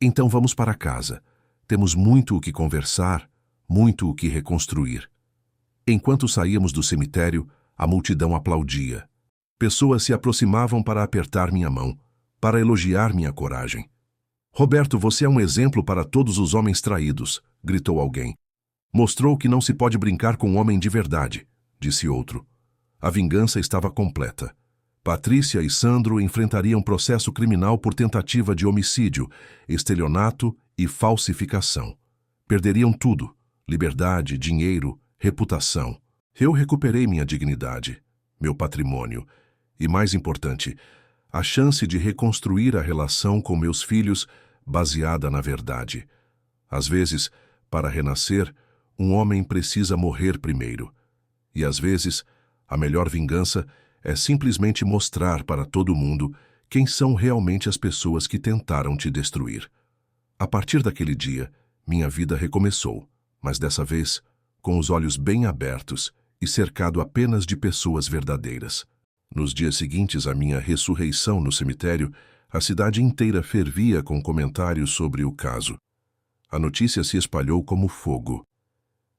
Speaker 1: Então vamos para casa. Temos muito o que conversar, muito o que reconstruir. Enquanto saíamos do cemitério, a multidão aplaudia. Pessoas se aproximavam para apertar minha mão, para elogiar minha coragem. Roberto, você é um exemplo para todos os homens traídos, gritou alguém. Mostrou que não se pode brincar com um homem de verdade, disse outro. A vingança estava completa. Patrícia e Sandro enfrentariam processo criminal por tentativa de homicídio, estelionato e falsificação. Perderiam tudo: liberdade, dinheiro, reputação. Eu recuperei minha dignidade, meu patrimônio e, mais importante, a chance de reconstruir a relação com meus filhos baseada na verdade. Às vezes, para renascer, um homem precisa morrer primeiro. E às vezes, a melhor vingança é simplesmente mostrar para todo mundo quem são realmente as pessoas que tentaram te destruir. A partir daquele dia, minha vida recomeçou, mas dessa vez, com os olhos bem abertos e cercado apenas de pessoas verdadeiras. Nos dias seguintes à minha ressurreição no cemitério, a cidade inteira fervia com comentários sobre o caso. A notícia se espalhou como fogo.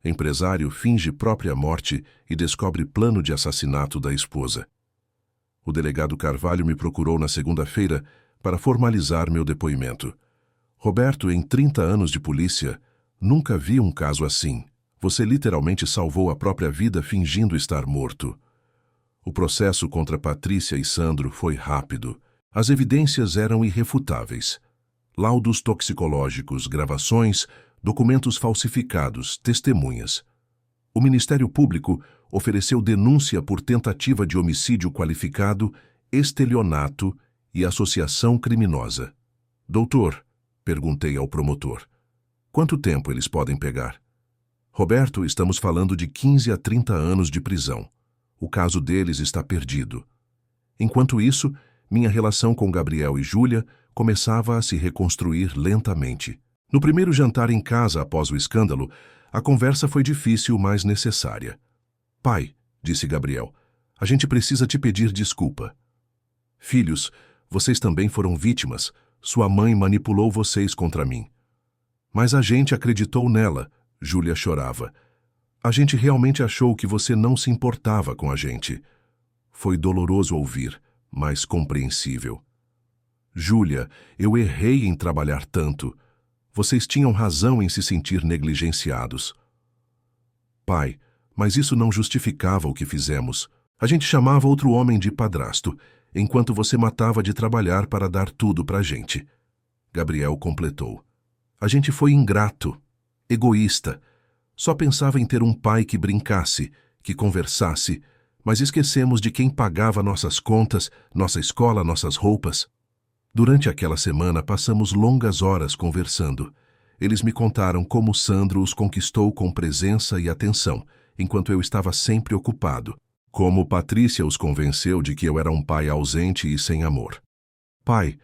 Speaker 1: Empresário finge própria morte e descobre plano de assassinato da esposa. O delegado Carvalho me procurou na segunda-feira para formalizar meu depoimento. Roberto, em 30 anos de polícia, nunca vi um caso assim. Você literalmente salvou a própria vida fingindo estar morto. O processo contra Patrícia e Sandro foi rápido. As evidências eram irrefutáveis. Laudos toxicológicos, gravações, documentos falsificados, testemunhas. O Ministério Público ofereceu denúncia por tentativa de homicídio qualificado, estelionato e associação criminosa. Doutor, perguntei ao promotor, quanto tempo eles podem pegar? Roberto, estamos falando de 15 a 30 anos de prisão. O caso deles está perdido. Enquanto isso, minha relação com Gabriel e Júlia começava a se reconstruir lentamente. No primeiro jantar em casa após o escândalo, a conversa foi difícil, mas necessária. Pai, disse Gabriel, a gente precisa te pedir desculpa. Filhos, vocês também foram vítimas. Sua mãe manipulou vocês contra mim. Mas a gente acreditou nela, Júlia chorava. A gente realmente achou que você não se importava com a gente. Foi doloroso ouvir, mas compreensível. Júlia, eu errei em trabalhar tanto. Vocês tinham razão em se sentir negligenciados. Pai, mas isso não justificava o que fizemos. A gente chamava outro homem de padrasto, enquanto você matava de trabalhar para dar tudo pra gente. Gabriel completou. A gente foi ingrato, egoísta. Só pensava em ter um pai que brincasse, que conversasse, mas esquecemos de quem pagava nossas contas, nossa escola, nossas roupas. Durante aquela semana passamos longas horas conversando. Eles me contaram como Sandro os conquistou com presença e atenção, enquanto eu estava sempre ocupado. Como Patrícia os convenceu de que eu era um pai ausente e sem amor. Pai,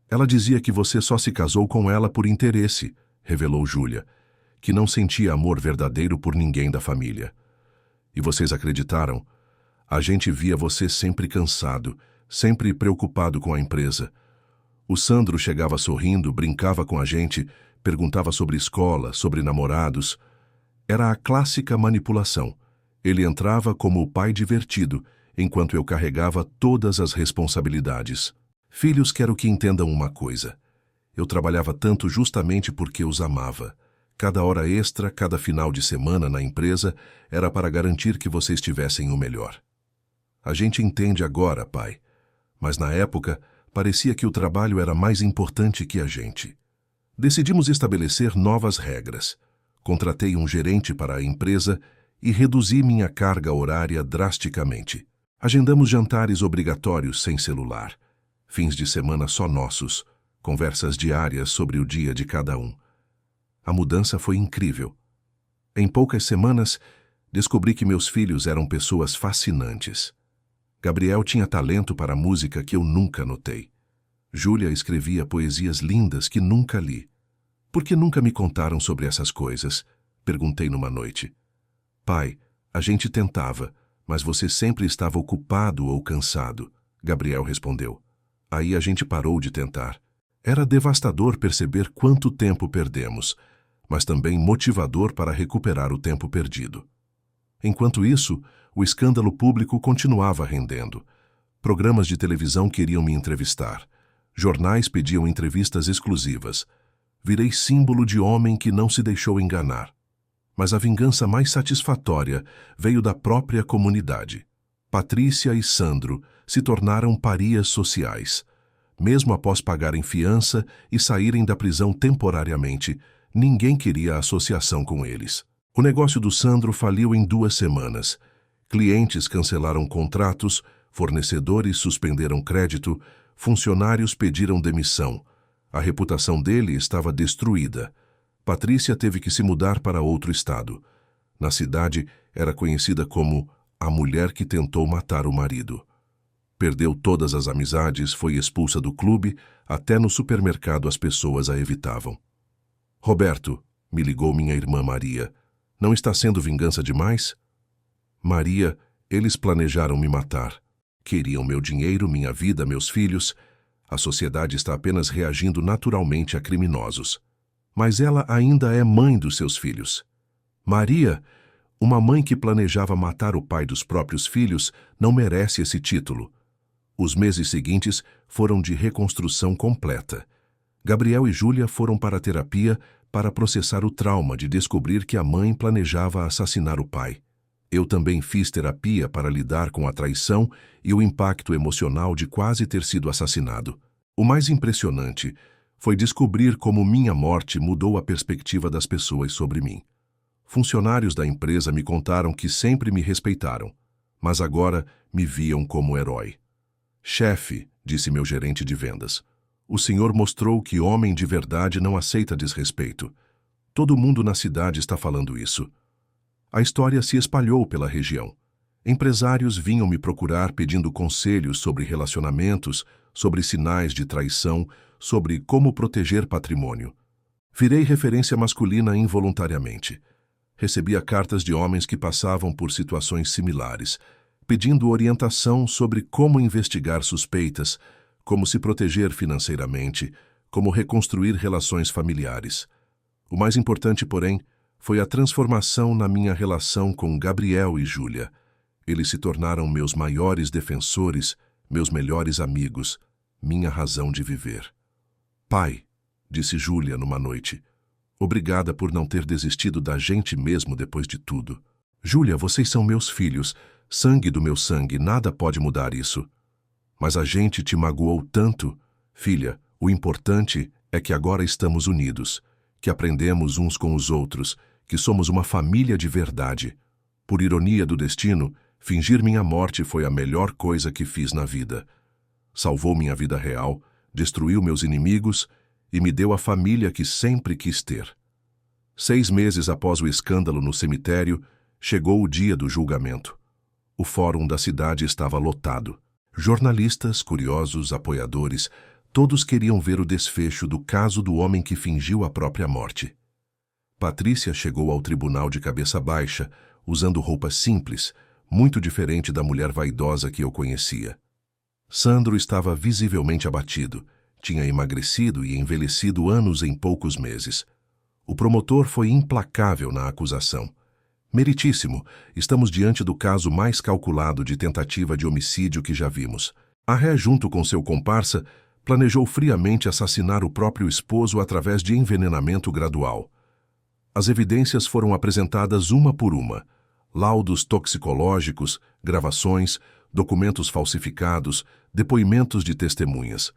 Speaker 1: ela dizia que você só se casou com ela por interesse, revelou Júlia, que não sentia amor verdadeiro por ninguém da família. E vocês acreditaram? A gente via você sempre cansado, sempre preocupado com a empresa. O Sandro chegava sorrindo, brincava com a gente, perguntava sobre escola, sobre namorados. Era a clássica manipulação. Ele entrava como o pai divertido, enquanto eu carregava todas as responsabilidades. Filhos, quero que entendam uma coisa. Eu trabalhava tanto justamente porque os amava. Cada hora extra, cada final de semana na empresa era para garantir que vocês tivessem o melhor. A gente entende agora, pai, mas na época parecia que o trabalho era mais importante que a gente. Decidimos estabelecer novas regras. Contratei um gerente para a empresa e reduzi minha carga horária drasticamente. Agendamos jantares obrigatórios sem celular, fins de semana só nossos, conversas diárias sobre o dia de cada um. A mudança foi incrível. Em poucas semanas, descobri que meus filhos eram pessoas fascinantes. Gabriel tinha talento para a música que eu nunca notei. Júlia escrevia poesias lindas que nunca li. Por que nunca me contaram sobre essas coisas? Perguntei numa noite. Pai, a gente tentava, mas você sempre estava ocupado ou cansado, Gabriel respondeu. Aí a gente parou de tentar. Era devastador perceber quanto tempo perdemos, mas também motivador para recuperar o tempo perdido. Enquanto isso, o escândalo público continuava rendendo. Programas de televisão queriam me entrevistar. Jornais pediam entrevistas exclusivas. Virei símbolo de homem que não se deixou enganar. Mas a vingança mais satisfatória veio da própria comunidade. Patrícia e Sandro se tornaram parias sociais. Mesmo após pagarem fiança e saírem da prisão temporariamente, ninguém queria associação com eles. O negócio do Sandro faliu em 2 semanas. Clientes cancelaram contratos, fornecedores suspenderam crédito, funcionários pediram demissão. A reputação dele estava destruída. Patrícia teve que se mudar para outro estado. Na cidade, era conhecida como a mulher que tentou matar o marido. Perdeu todas as amizades, foi expulsa do clube, até no supermercado as pessoas a evitavam. Roberto, me ligou minha irmã Maria, não está sendo vingança demais? Maria, eles planejaram me matar. Queriam meu dinheiro, minha vida, meus filhos. A sociedade está apenas reagindo naturalmente a criminosos. Mas ela ainda é mãe dos seus filhos. Maria, uma mãe que planejava matar o pai dos próprios filhos, não merece esse título. Os meses seguintes foram de reconstrução completa. Gabriel e Júlia foram para a terapia para processar o trauma de descobrir que a mãe planejava assassinar o pai. Eu também fiz terapia para lidar com a traição e o impacto emocional de quase ter sido assassinado. O mais impressionante foi descobrir como minha morte mudou a perspectiva das pessoas sobre mim. Funcionários da empresa me contaram que sempre me respeitaram, mas agora me viam como herói. Chefe, disse meu gerente de vendas, o senhor mostrou que homem de verdade não aceita desrespeito. Todo mundo na cidade está falando isso. A história se espalhou pela região. Empresários vinham me procurar pedindo conselhos sobre relacionamentos, sobre sinais de traição, sobre como proteger patrimônio. Virei referência masculina involuntariamente. Recebia cartas de homens que passavam por situações similares, pedindo orientação sobre como investigar suspeitas, como se proteger financeiramente, como reconstruir relações familiares. O mais importante, porém, foi a transformação na minha relação com Gabriel e Júlia. Eles se tornaram meus maiores defensores, meus melhores amigos, minha razão de viver. Pai, disse Júlia numa noite, obrigada por não ter desistido da gente mesmo depois de tudo. Júlia, vocês são meus filhos, sangue do meu sangue, nada pode mudar isso. Mas a gente te magoou tanto. Filha, o importante é que agora estamos unidos, que aprendemos uns com os outros, que somos uma família de verdade. Por ironia do destino, fingir minha morte foi a melhor coisa que fiz na vida. Salvou minha vida real, destruiu meus inimigos e me deu a família que sempre quis ter. 6 meses após o escândalo no cemitério, chegou o dia do julgamento. O fórum da cidade estava lotado. Jornalistas, curiosos, apoiadores, todos queriam ver o desfecho do caso do homem que fingiu a própria morte. Patrícia chegou ao tribunal de cabeça baixa, usando roupa simples, muito diferente da mulher vaidosa que eu conhecia. Sandro estava visivelmente abatido, tinha emagrecido e envelhecido anos em poucos meses. O promotor foi implacável na acusação. Meritíssimo, estamos diante do caso mais calculado de tentativa de homicídio que já vimos. A ré, junto com seu comparsa, planejou friamente assassinar o próprio esposo através de envenenamento gradual. As evidências foram apresentadas uma por uma. Laudos toxicológicos, gravações, documentos falsificados, depoimentos de testemunhas.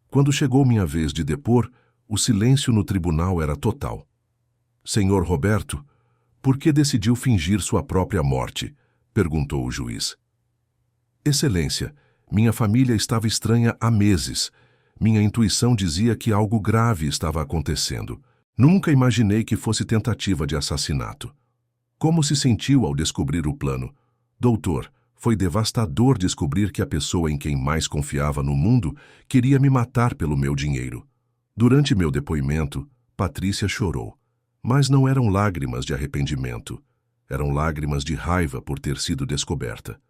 Speaker 1: Quando chegou minha vez de depor, o silêncio no tribunal era total. Senhor Roberto, por que decidiu fingir sua própria morte? Perguntou o juiz. Excelência, minha família estava estranha há meses. Minha intuição dizia que algo grave estava acontecendo. Nunca imaginei que fosse tentativa de assassinato. Como se sentiu ao descobrir o plano? Doutor, foi devastador descobrir que a pessoa em quem mais confiava no mundo queria me matar pelo meu dinheiro. Durante meu depoimento, Patrícia chorou. Mas não eram lágrimas de arrependimento. Eram lágrimas de raiva por ter sido descoberta.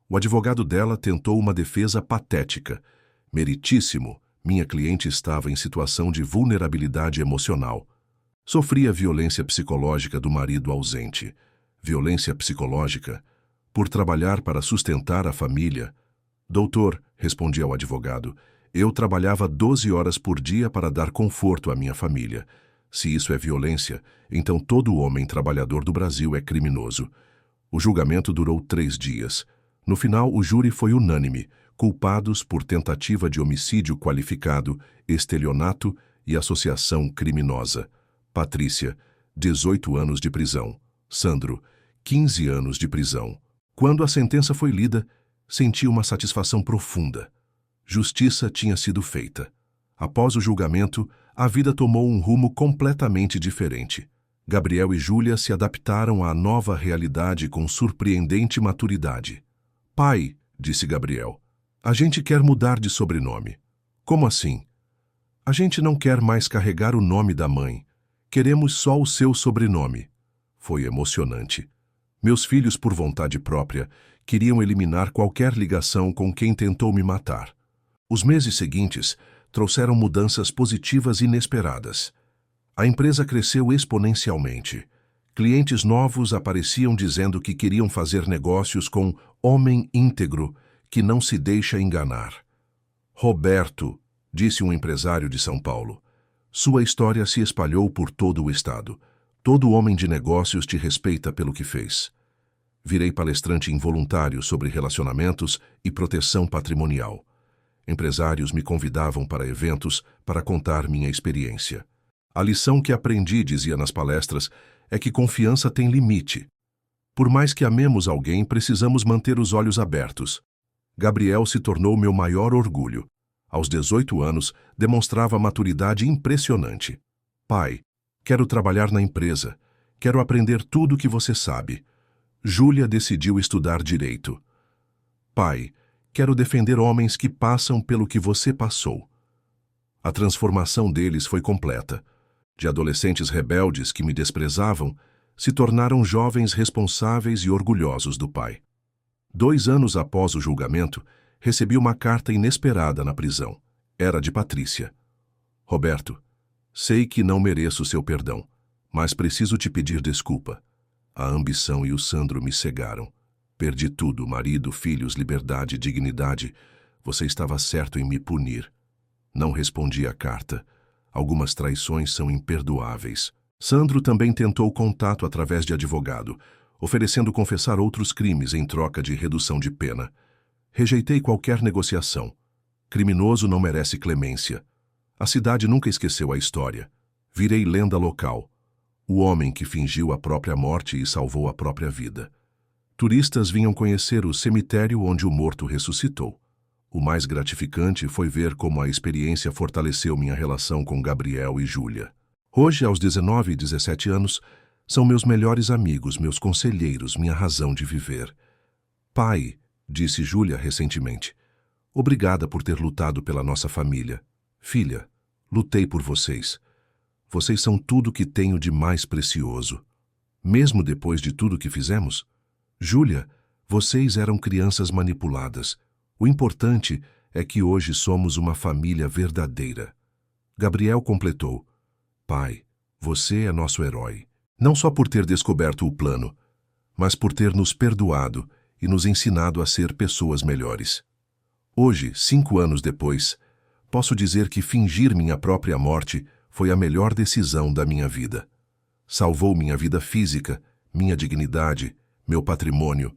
Speaker 1: O advogado dela tentou uma defesa patética. Meritíssimo, minha cliente estava em situação de vulnerabilidade emocional. Sofria violência psicológica do marido ausente. Violência psicológica por trabalhar para sustentar a família. Doutor, respondia o advogado, eu trabalhava 12 horas por dia para dar conforto à minha família. Se isso é violência, então todo homem trabalhador do Brasil é criminoso. O julgamento durou 3 dias. No final, o júri foi unânime, culpados por tentativa de homicídio qualificado, estelionato e associação criminosa. Patrícia, 18 anos de prisão. Sandro, 15 anos de prisão. Quando a sentença foi lida, senti uma satisfação profunda. Justiça tinha sido feita. Após o julgamento, a vida tomou um rumo completamente diferente. Gabriel e Júlia se adaptaram à nova realidade com surpreendente maturidade. Pai, disse Gabriel, a gente quer mudar de sobrenome. Como assim? A gente não quer mais carregar o nome da mãe. Queremos só o seu sobrenome. Foi emocionante. Meus filhos, por vontade própria, queriam eliminar qualquer ligação com quem tentou me matar. Os meses seguintes trouxeram mudanças positivas inesperadas. A empresa cresceu exponencialmente. Clientes novos apareciam dizendo que queriam fazer negócios com homem íntegro, que não se deixa enganar. Roberto, disse um empresário de São Paulo, sua história se espalhou por todo o estado. Todo homem de negócios te respeita pelo que fez. Virei palestrante involuntário sobre relacionamentos e proteção patrimonial. Empresários me convidavam para eventos para contar minha experiência. A lição que aprendi, dizia nas palestras, é que confiança tem limite. Por mais que amemos alguém, precisamos manter os olhos abertos. Gabriel se tornou meu maior orgulho. Aos 18 anos, demonstrava maturidade impressionante. Pai, quero trabalhar na empresa. Quero aprender tudo o que você sabe. Júlia decidiu estudar direito. Pai, quero defender homens que passam pelo que você passou. A transformação deles foi completa. De adolescentes rebeldes que me desprezavam, se tornaram jovens responsáveis e orgulhosos do pai. 2 anos após o julgamento, recebi uma carta inesperada na prisão. Era de Patrícia. Roberto, sei que não mereço seu perdão, mas preciso te pedir desculpa. A ambição e o Sandro me cegaram. Perdi tudo, marido, filhos, liberdade, dignidade. Você estava certo em me punir. Não respondi à carta. Algumas traições são imperdoáveis. Sandro também tentou contato através de advogado, oferecendo confessar outros crimes em troca de redução de pena. Rejeitei qualquer negociação. Criminoso não merece clemência. A cidade nunca esqueceu a história. Virei lenda local. O homem que fingiu a própria morte e salvou a própria vida. Turistas vinham conhecer o cemitério onde o morto ressuscitou. O mais gratificante foi ver como a experiência fortaleceu minha relação com Gabriel e Júlia. Hoje, aos 19 e 17 anos, são meus melhores amigos, meus conselheiros, minha razão de viver. Pai, disse Júlia recentemente, obrigada por ter lutado pela nossa família. Filha, lutei por vocês. Vocês são tudo que tenho de mais precioso. Mesmo depois de tudo que fizemos? Júlia, vocês eram crianças manipuladas. O importante é que hoje somos uma família verdadeira. Gabriel completou. Pai, você é nosso herói. Não só por ter descoberto o plano, mas por ter nos perdoado e nos ensinado a ser pessoas melhores. Hoje, 5 anos depois, posso dizer que fingir minha própria morte foi a melhor decisão da minha vida. Salvou minha vida física, minha dignidade, meu patrimônio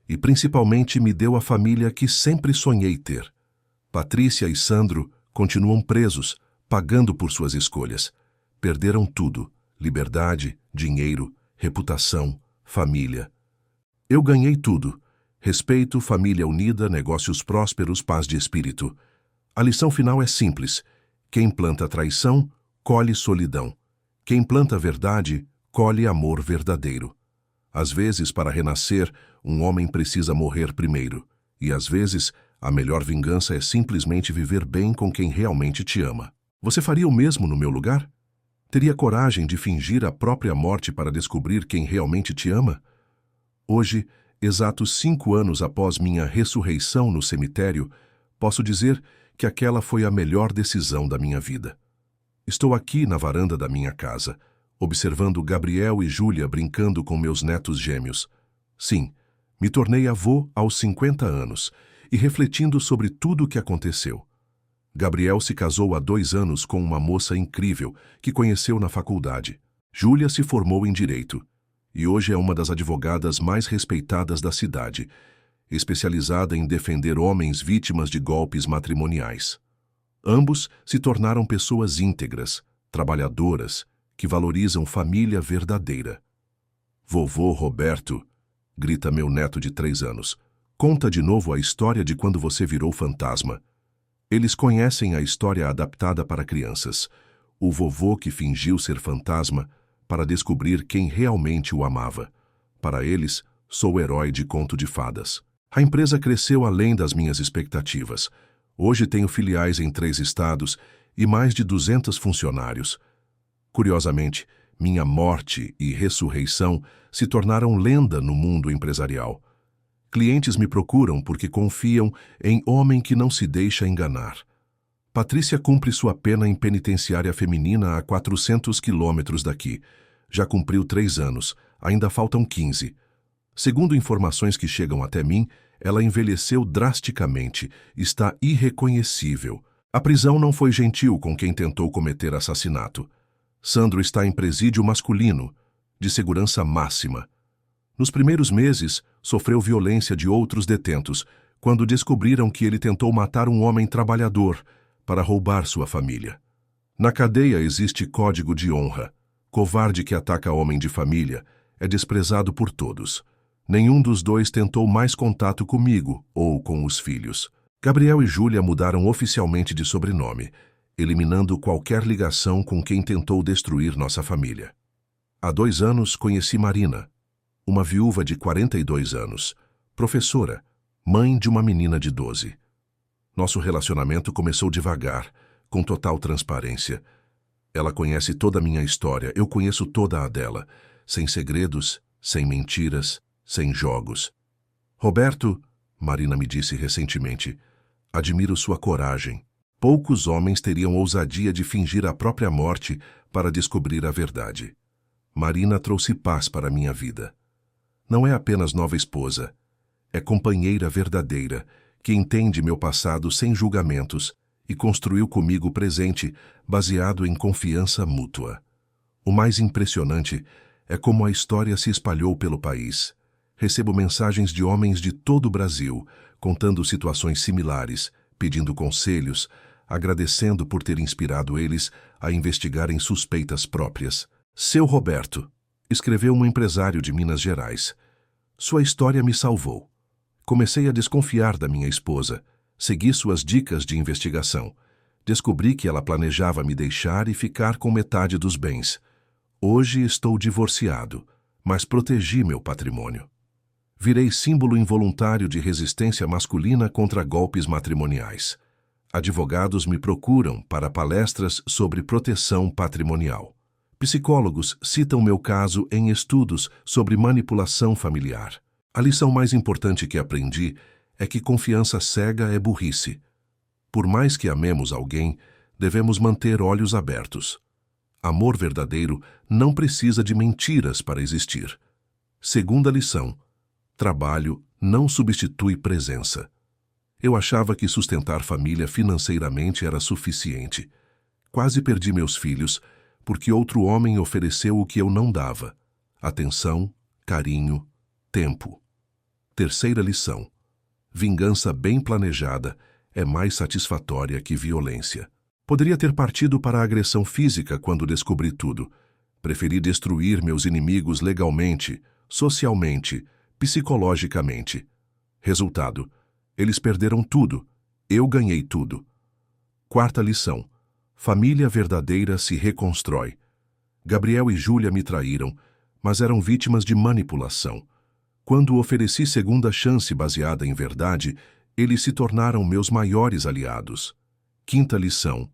Speaker 1: e principalmente me deu a família que sempre sonhei ter. Patrícia e Sandro continuam presos, pagando por suas escolhas. Perderam tudo: liberdade, dinheiro, reputação, família. Eu ganhei tudo: respeito, família unida, negócios prósperos, paz de espírito. A lição final é simples: quem planta traição, colhe solidão. Quem planta verdade, colhe amor verdadeiro. Às vezes, para renascer, um homem precisa morrer primeiro. E às vezes, a melhor vingança é simplesmente viver bem com quem realmente te ama. Você faria o mesmo no meu lugar? Teria coragem de fingir a própria morte para descobrir quem realmente te ama? Hoje, exatos 5 anos após minha ressurreição no cemitério, posso dizer que aquela foi a melhor decisão da minha vida. Estou aqui na varanda da minha casa, observando Gabriel e Júlia brincando com meus netos gêmeos. Sim, me tornei avô aos 50 anos e refletindo sobre tudo o que aconteceu. Gabriel se casou há 2 anos com uma moça incrível que conheceu na faculdade. Júlia se formou em Direito e hoje é uma das advogadas mais respeitadas da cidade, especializada em defender homens vítimas de golpes matrimoniais. Ambos se tornaram pessoas íntegras, trabalhadoras, que valorizam família verdadeira. Vovô Roberto, grita meu neto de 3 anos, conta de novo a história de quando você virou fantasma. Eles conhecem a história adaptada para crianças, o vovô que fingiu ser fantasma para descobrir quem realmente o amava. Para eles, sou o herói de conto de fadas. A empresa cresceu além das minhas expectativas. Hoje tenho filiais em 3 estados e mais de 200 funcionários. Curiosamente, minha morte e ressurreição se tornaram lenda no mundo empresarial. Clientes me procuram porque confiam em homem que não se deixa enganar. Patrícia cumpre sua pena em penitenciária feminina a 400 quilômetros daqui. Já cumpriu 3 anos, ainda faltam 15. Segundo informações que chegam até mim, ela envelheceu drasticamente, está irreconhecível. A prisão não foi gentil com quem tentou cometer assassinato. Sandro está em presídio masculino, de segurança máxima. Nos primeiros meses, sofreu violência de outros detentos, quando descobriram que ele tentou matar um homem trabalhador para roubar sua família. Na cadeia existe código de honra. Covarde que ataca homem de família é desprezado por todos. Nenhum dos dois tentou mais contato comigo ou com os filhos. Gabriel e Júlia mudaram oficialmente de sobrenome, eliminando qualquer ligação com quem tentou destruir nossa família. Há 2 anos conheci Marina, uma viúva de 42 anos, professora, mãe de uma menina de 12. Nosso relacionamento começou devagar, com total transparência. Ela conhece toda a minha história, eu conheço toda a dela, sem segredos, sem mentiras, sem jogos. Roberto, Marina me disse recentemente, admiro sua coragem. Poucos homens teriam ousadia de fingir a própria morte para descobrir a verdade. Marina trouxe paz para minha vida. Não é apenas nova esposa, é companheira verdadeira, que entende meu passado sem julgamentos e construiu comigo o presente baseado em confiança mútua. O mais impressionante é como a história se espalhou pelo país. Recebo mensagens de homens de todo o Brasil, contando situações similares, pedindo conselhos, agradecendo por ter inspirado eles a investigarem suspeitas próprias. Seu Roberto, escreveu um empresário de Minas Gerais. Sua história me salvou. Comecei a desconfiar da minha esposa. Segui suas dicas de investigação. Descobri que ela planejava me deixar e ficar com metade dos bens. Hoje estou divorciado, mas protegi meu patrimônio. Virei símbolo involuntário de resistência masculina contra golpes matrimoniais. Advogados me procuram para palestras sobre proteção patrimonial. Psicólogos citam meu caso em estudos sobre manipulação familiar. A lição mais importante que aprendi é que confiança cega é burrice. Por mais que amemos alguém, devemos manter olhos abertos. Amor verdadeiro não precisa de mentiras para existir. Segunda lição: trabalho não substitui presença. Eu achava que sustentar família financeiramente era suficiente. Quase perdi meus filhos, porque outro homem ofereceu o que eu não dava: atenção, carinho, tempo. Terceira lição: vingança bem planejada é mais satisfatória que violência. Poderia ter partido para a agressão física quando descobri tudo. Preferi destruir meus inimigos legalmente, socialmente, psicologicamente. Resultado: eles perderam tudo, eu ganhei tudo. Quarta lição: família verdadeira se reconstrói. Gabriel e Júlia me traíram, mas eram vítimas de manipulação. Quando ofereci segunda chance baseada em verdade, eles se tornaram meus maiores aliados. Quinta lição: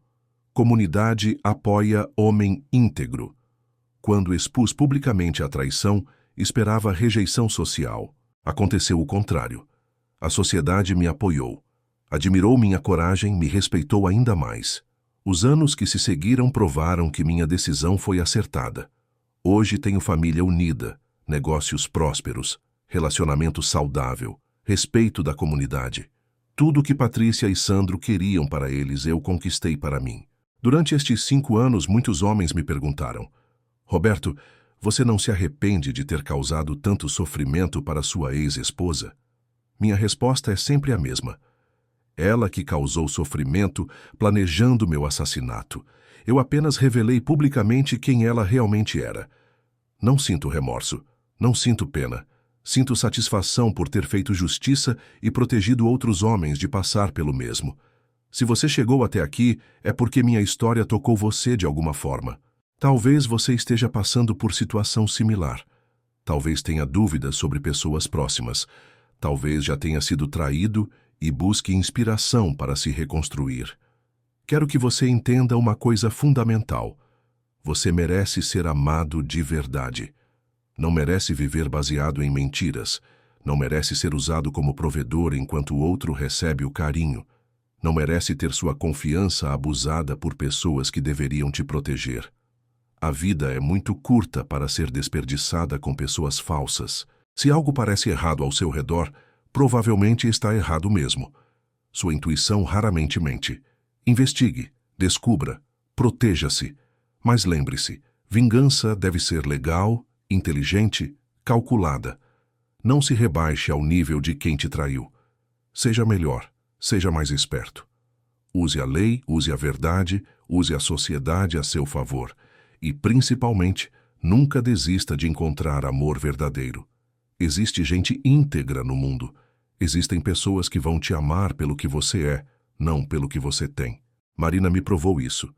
Speaker 1: comunidade apoia homem íntegro. Quando expus publicamente a traição, esperava rejeição social. Aconteceu o contrário. A sociedade me apoiou. Admirou minha coragem, me respeitou ainda mais. Os anos que se seguiram provaram que minha decisão foi acertada. Hoje tenho família unida, negócios prósperos, relacionamento saudável, respeito da comunidade. Tudo que Patrícia e Sandro queriam para eles, eu conquistei para mim. Durante estes 5 anos, muitos homens me perguntaram: Roberto, você não se arrepende de ter causado tanto sofrimento para sua ex-esposa? Minha resposta é sempre a mesma. Ela que causou sofrimento planejando meu assassinato. Eu apenas revelei publicamente quem ela realmente era. Não sinto remorso, não sinto pena. Sinto satisfação por ter feito justiça e protegido outros homens de passar pelo mesmo. Se você chegou até aqui, é porque minha história tocou você de alguma forma. Talvez você esteja passando por situação similar. Talvez tenha dúvidas sobre pessoas próximas. Talvez já tenha sido traído e busque inspiração para se reconstruir. Quero que você entenda uma coisa fundamental. Você merece ser amado de verdade. Não merece viver baseado em mentiras. Não merece ser usado como provedor enquanto o outro recebe o carinho. Não merece ter sua confiança abusada por pessoas que deveriam te proteger. A vida é muito curta para ser desperdiçada com pessoas falsas. Se algo parece errado ao seu redor, provavelmente está errado mesmo. Sua intuição raramente mente. Investigue, descubra, proteja-se. Mas lembre-se, vingança deve ser legal, inteligente, calculada. Não se rebaixe ao nível de quem te traiu. Seja melhor, seja mais esperto. Use a lei, use a verdade, use a sociedade a seu favor. E, principalmente, nunca desista de encontrar amor verdadeiro. Existe gente íntegra no mundo. Existem pessoas que vão te amar pelo que você é, não pelo que você tem. Marina me provou isso.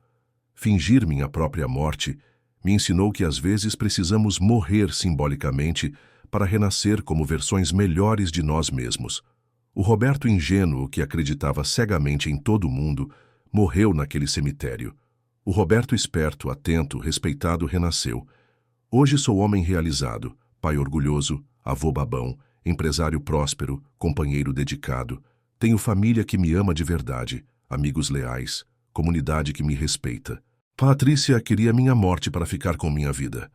Speaker 1: Fingir minha própria morte me ensinou que às vezes precisamos morrer simbolicamente para renascer como versões melhores de nós mesmos. O Roberto ingênuo, que acreditava cegamente em todo mundo, morreu naquele cemitério. O Roberto esperto, atento, respeitado renasceu. Hoje sou homem realizado, pai orgulhoso, avô babão, empresário próspero, companheiro dedicado. Tenho família que me ama de verdade, amigos leais, comunidade que me respeita. Patrícia queria minha morte para ficar com minha vida.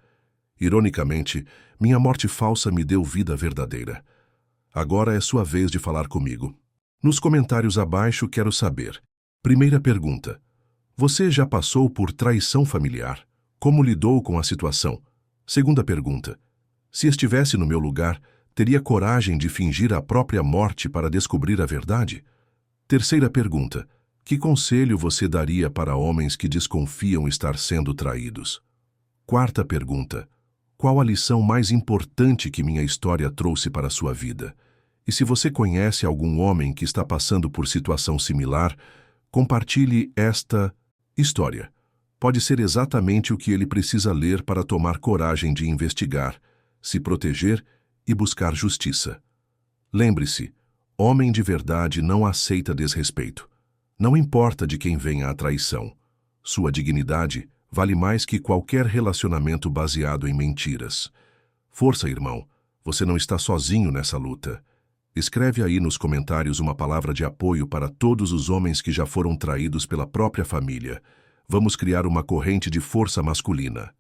Speaker 1: Ironicamente, minha morte falsa me deu vida verdadeira. Agora é sua vez de falar comigo. Nos comentários abaixo quero saber. Primeira pergunta: você já passou por traição familiar? Como lidou com a situação? Segunda pergunta: se estivesse no meu lugar, teria coragem de fingir a própria morte para descobrir a verdade? Terceira pergunta: que conselho você daria para homens que desconfiam estar sendo traídos? Quarta pergunta: qual a lição mais importante que minha história trouxe para a sua vida? E se você conhece algum homem que está passando por situação similar, compartilhe esta história. Pode ser exatamente o que ele precisa ler para tomar coragem de investigar, se proteger e buscar justiça. Lembre-se, homem de verdade não aceita desrespeito. Não importa de quem venha a traição. Sua dignidade vale mais que qualquer relacionamento baseado em mentiras. Força, irmão. Você não está sozinho nessa luta. Escreve aí nos comentários uma palavra de apoio para todos os homens que já foram traídos pela própria família. Vamos criar uma corrente de força masculina.